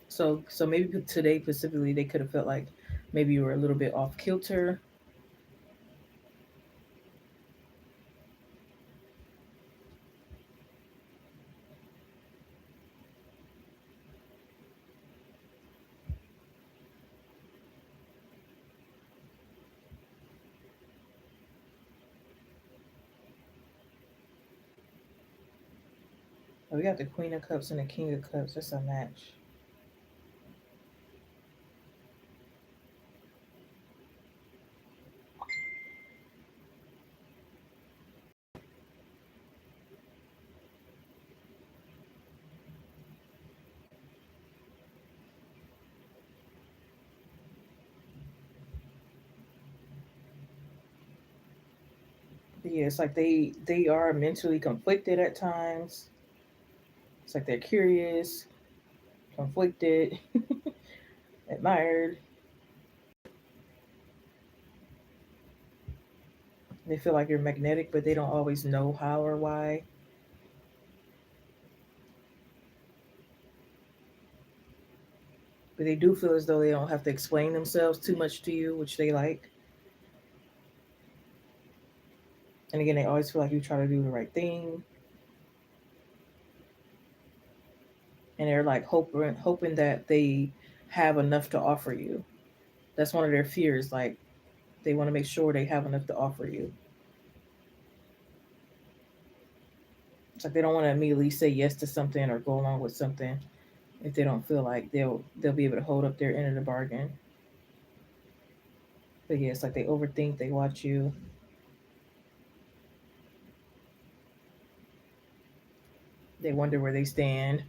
So maybe today specifically, they could have felt like maybe you were a little bit off kilter. Oh, we got the Queen of Cups and the King of Cups. That's a match. But yeah, it's like they are mentally conflicted at times. It's like they're curious, conflicted, admired. They feel like you're magnetic, but they don't always know how or why. But they do feel as though they don't have to explain themselves too much to you, which they like. And again, they always feel like you try to do the right thing. And they're like hoping that they have enough to offer you. That's one of their fears. Like they want to make sure they have enough to offer you. It's like they don't want to immediately say yes to something or go along with something if they don't feel like they'll be able to hold up their end of the bargain. But yeah, it's like they overthink, they watch you, they wonder where they stand.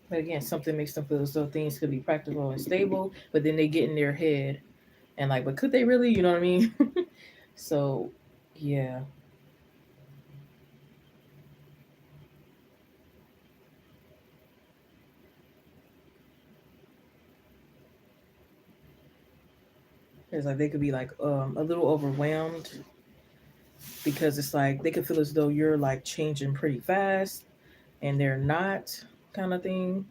But again, something makes them feel as though things could be practical and stable, but then they get in their head and like, but could they really? You know what I mean? So yeah, it's like they could be like a little overwhelmed because it's like they could feel as though you're like changing pretty fast and they're not, kind of thing.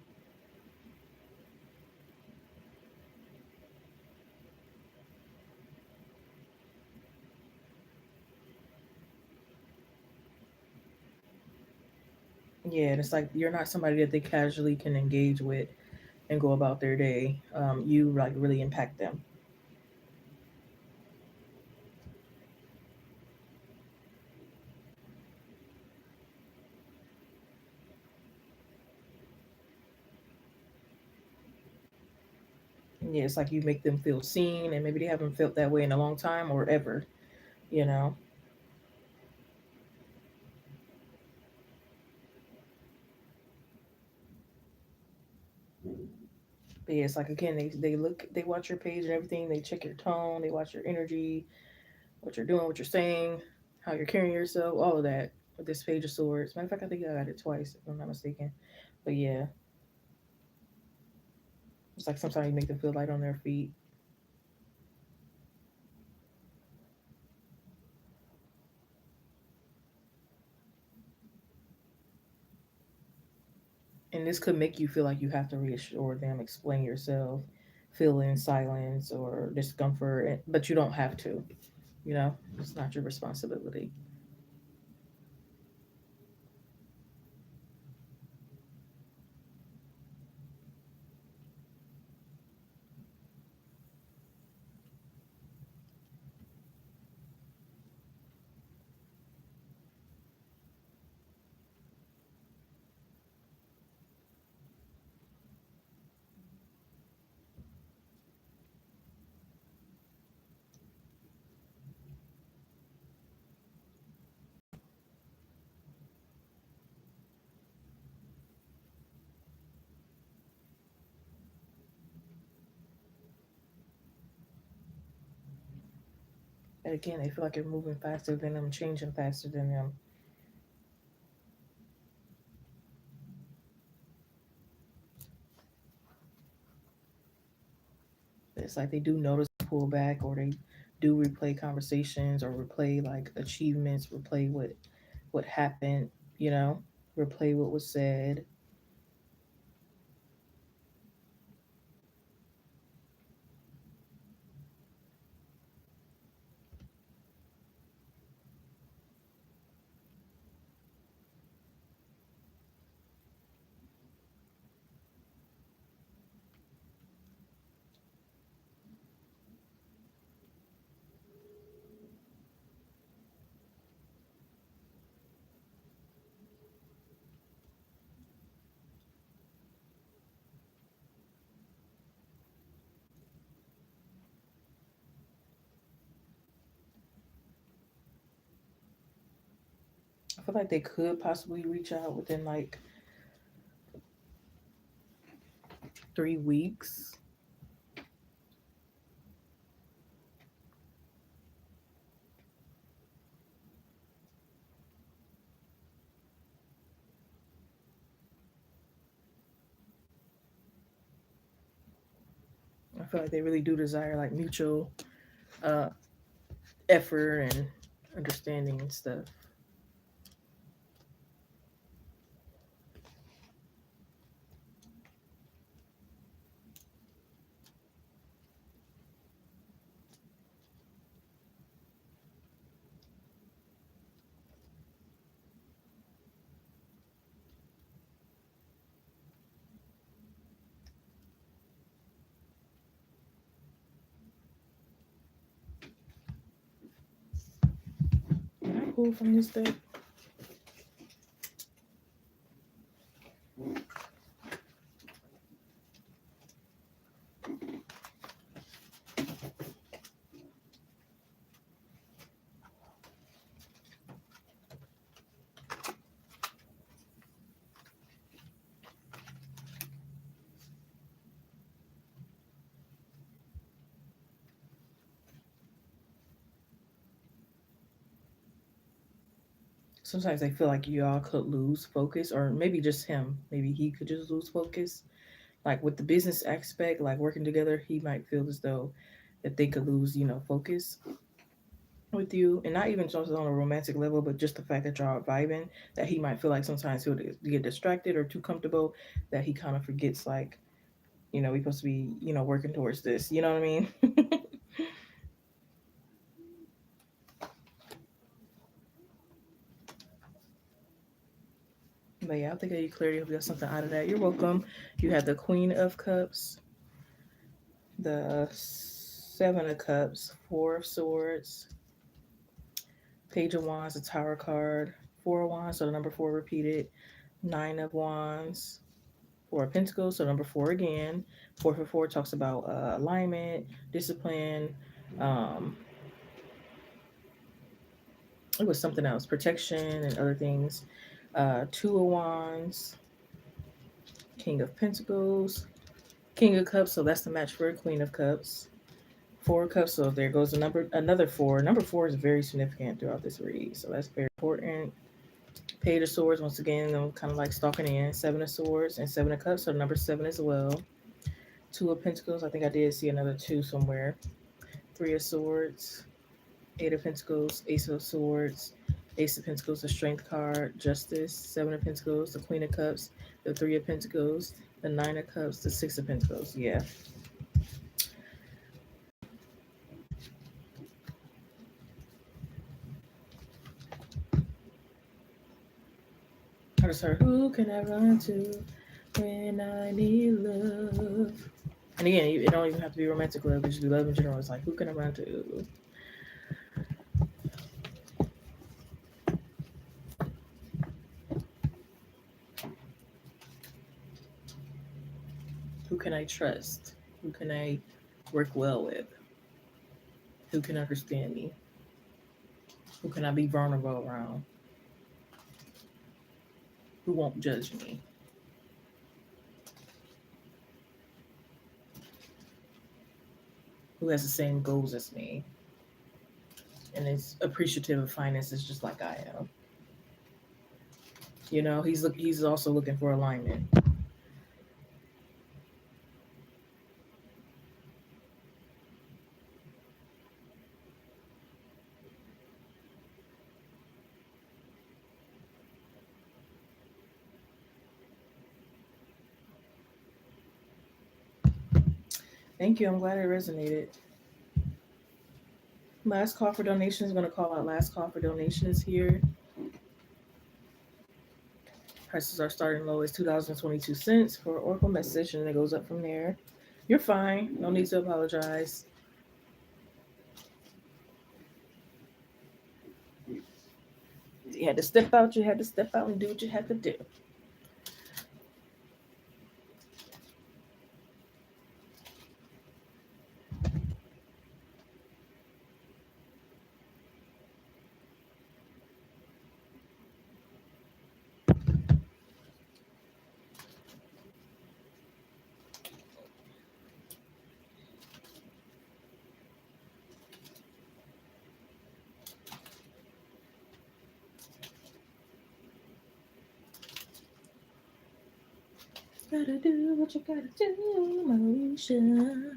Yeah, and it's like you're not somebody that they casually can engage with and go about their day. You like really impact them. Yeah, it's like you make them feel seen, and maybe they haven't felt that way in a long time or ever. You know, but yeah, it's like again, they watch your page and everything. They check your tone, they watch your energy, what you're doing, what you're saying, how you're carrying yourself, all of that. With this page of swords. Matter of fact, I think I got it twice, if I'm not mistaken. But yeah, it's like sometimes you make them feel light on their feet. And this could make you feel like you have to reassure them, explain yourself, fill in silence or discomfort, but you don't have to. You know, it's not your responsibility. And again, they feel like you're moving faster than them, changing faster than them. It's like they do notice pull back or they do replay conversations or replay like achievements, replay what happened, you know, replay what was said. I feel like they could possibly reach out within like 3 weeks. I feel like they really do desire like mutual uh, effort and understanding and stuff. Can I pull from this deck? Sometimes I feel like y'all could lose focus, or maybe just him. Maybe he could just lose focus. Like with the business aspect, like working together, he might feel as though that they could lose, focus with you, and not even just on a romantic level, but just the fact that y'all are vibing. That he might feel like sometimes he'll get distracted or too comfortable, that he kind of forgets, like, we're supposed to be, working towards this. You know what I mean? But yeah, I think I you clarity. Hope you got something out of that. You're welcome. You had the Queen of Cups, the Seven of Cups, Four of Swords, Page of Wands, the Tower card, Four of Wands, so the number four repeated, Nine of Wands, Four of Pentacles, so number four again. Four for four talks about alignment, discipline. Um, it was something else, protection and other things. Two of Wands, King of Pentacles, King of Cups, so that's the match for a Queen of Cups. Four of Cups, so there goes another four. Number four is very significant throughout this read, so that's very important. Page of Swords, once again, I'm kind of like stalking in. Seven of Swords and Seven of Cups, so number seven as well. Two of Pentacles, I think I did see another two somewhere. Three of Swords, Eight of Pentacles, Ace of Swords, Ace of Pentacles, the Strength card, Justice, Seven of Pentacles, the Queen of Cups, the Three of Pentacles, the Nine of Cups, the Six of Pentacles. Yeah. I just heard, who can I run to when I need love? And again, it don't even have to be romantic love. It should be love in general. It's like, who can I run to? Who can I trust? Who can I work well with? Who can understand me? Who can I be vulnerable around? Who won't judge me? Who has the same goals as me and is appreciative of finances just like I am? He's also looking for alignment. Thank you. I'm glad it resonated. Last call for donations. Going to call out last call for donations here. Prices are starting low as 2022 cents for Oracle message, and it goes up from there. You're fine. No need to apologize. You had to step out. You had to step out and do what you had to do. Gotta do what you gotta do, Moesha.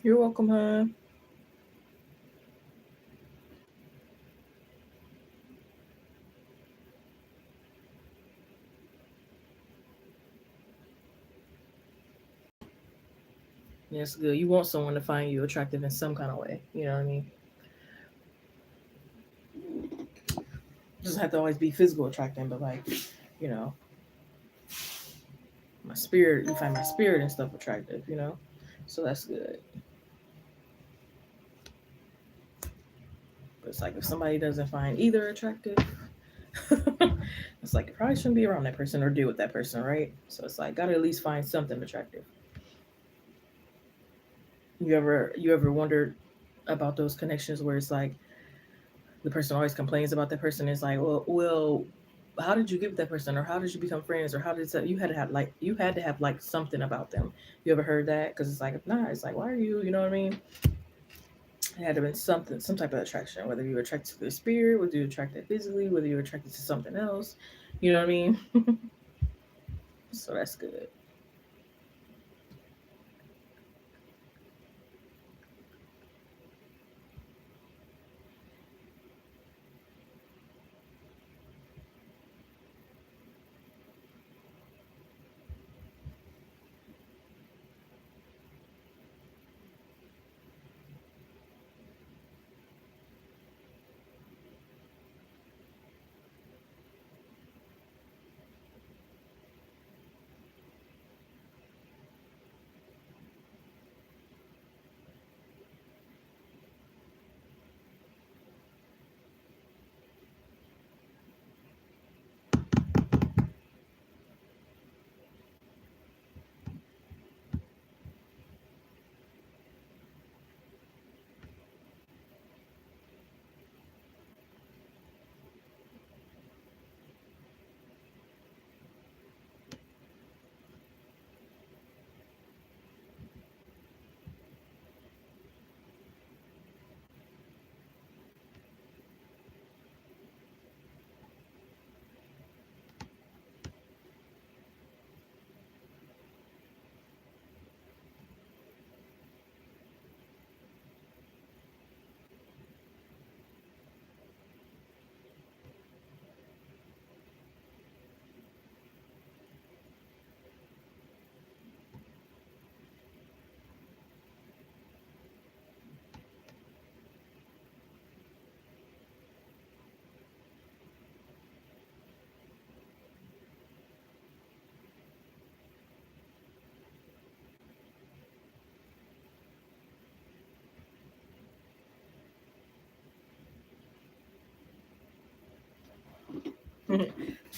You're welcome, hon. Yeah, it's good. You want someone to find you attractive in some kind of way. You know what I mean? Doesn't have to always be physical attracting, but like, you know, my spirit. You find my spirit and stuff attractive. You know, so that's good. But it's like if somebody doesn't find either attractive, it's like you probably shouldn't be around that person or deal with that person, right? So it's like gotta at least find something attractive. You ever wondered about those connections where it's like the person always complains about that person? It's like, well, how did you get with that person, or how did you become friends, or how did that? You had to have like something about them. You ever heard that? Because it's like if not, it's like why are you? You know what I mean? It had to have been something, some type of attraction. Whether you were attracted to their spirit, whether you were attracted physically, whether you were attracted to something else. You know what I mean? So that's good.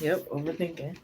Yep, overthinking.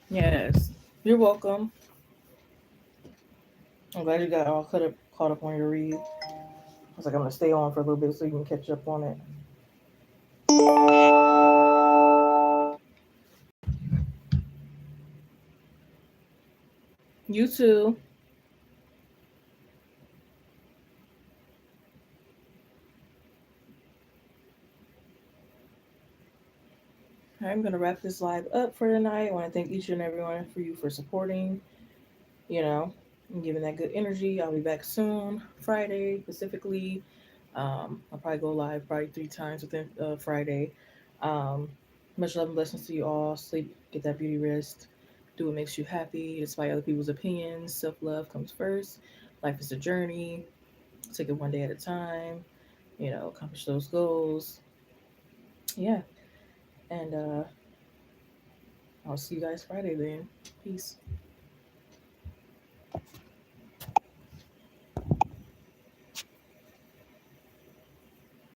Yes. You're welcome. I'm glad you got all caught up on your read. I was like, I'm gonna stay on for a little bit so you can catch up on it. You too. I'm gonna wrap this live up for tonight. I want to thank each and everyone for you for supporting, you know, and giving that good energy. I'll be back soon, Friday specifically. I'll probably go live probably 3 times within Friday. Um, Much love and blessings to you all. Sleep, get that beauty rest. Do what makes you happy, despite other people's opinions. Self love comes first. Life is a journey. Take it one day at a time. Accomplish those goals. Yeah, and I'll see you guys Friday then. Peace.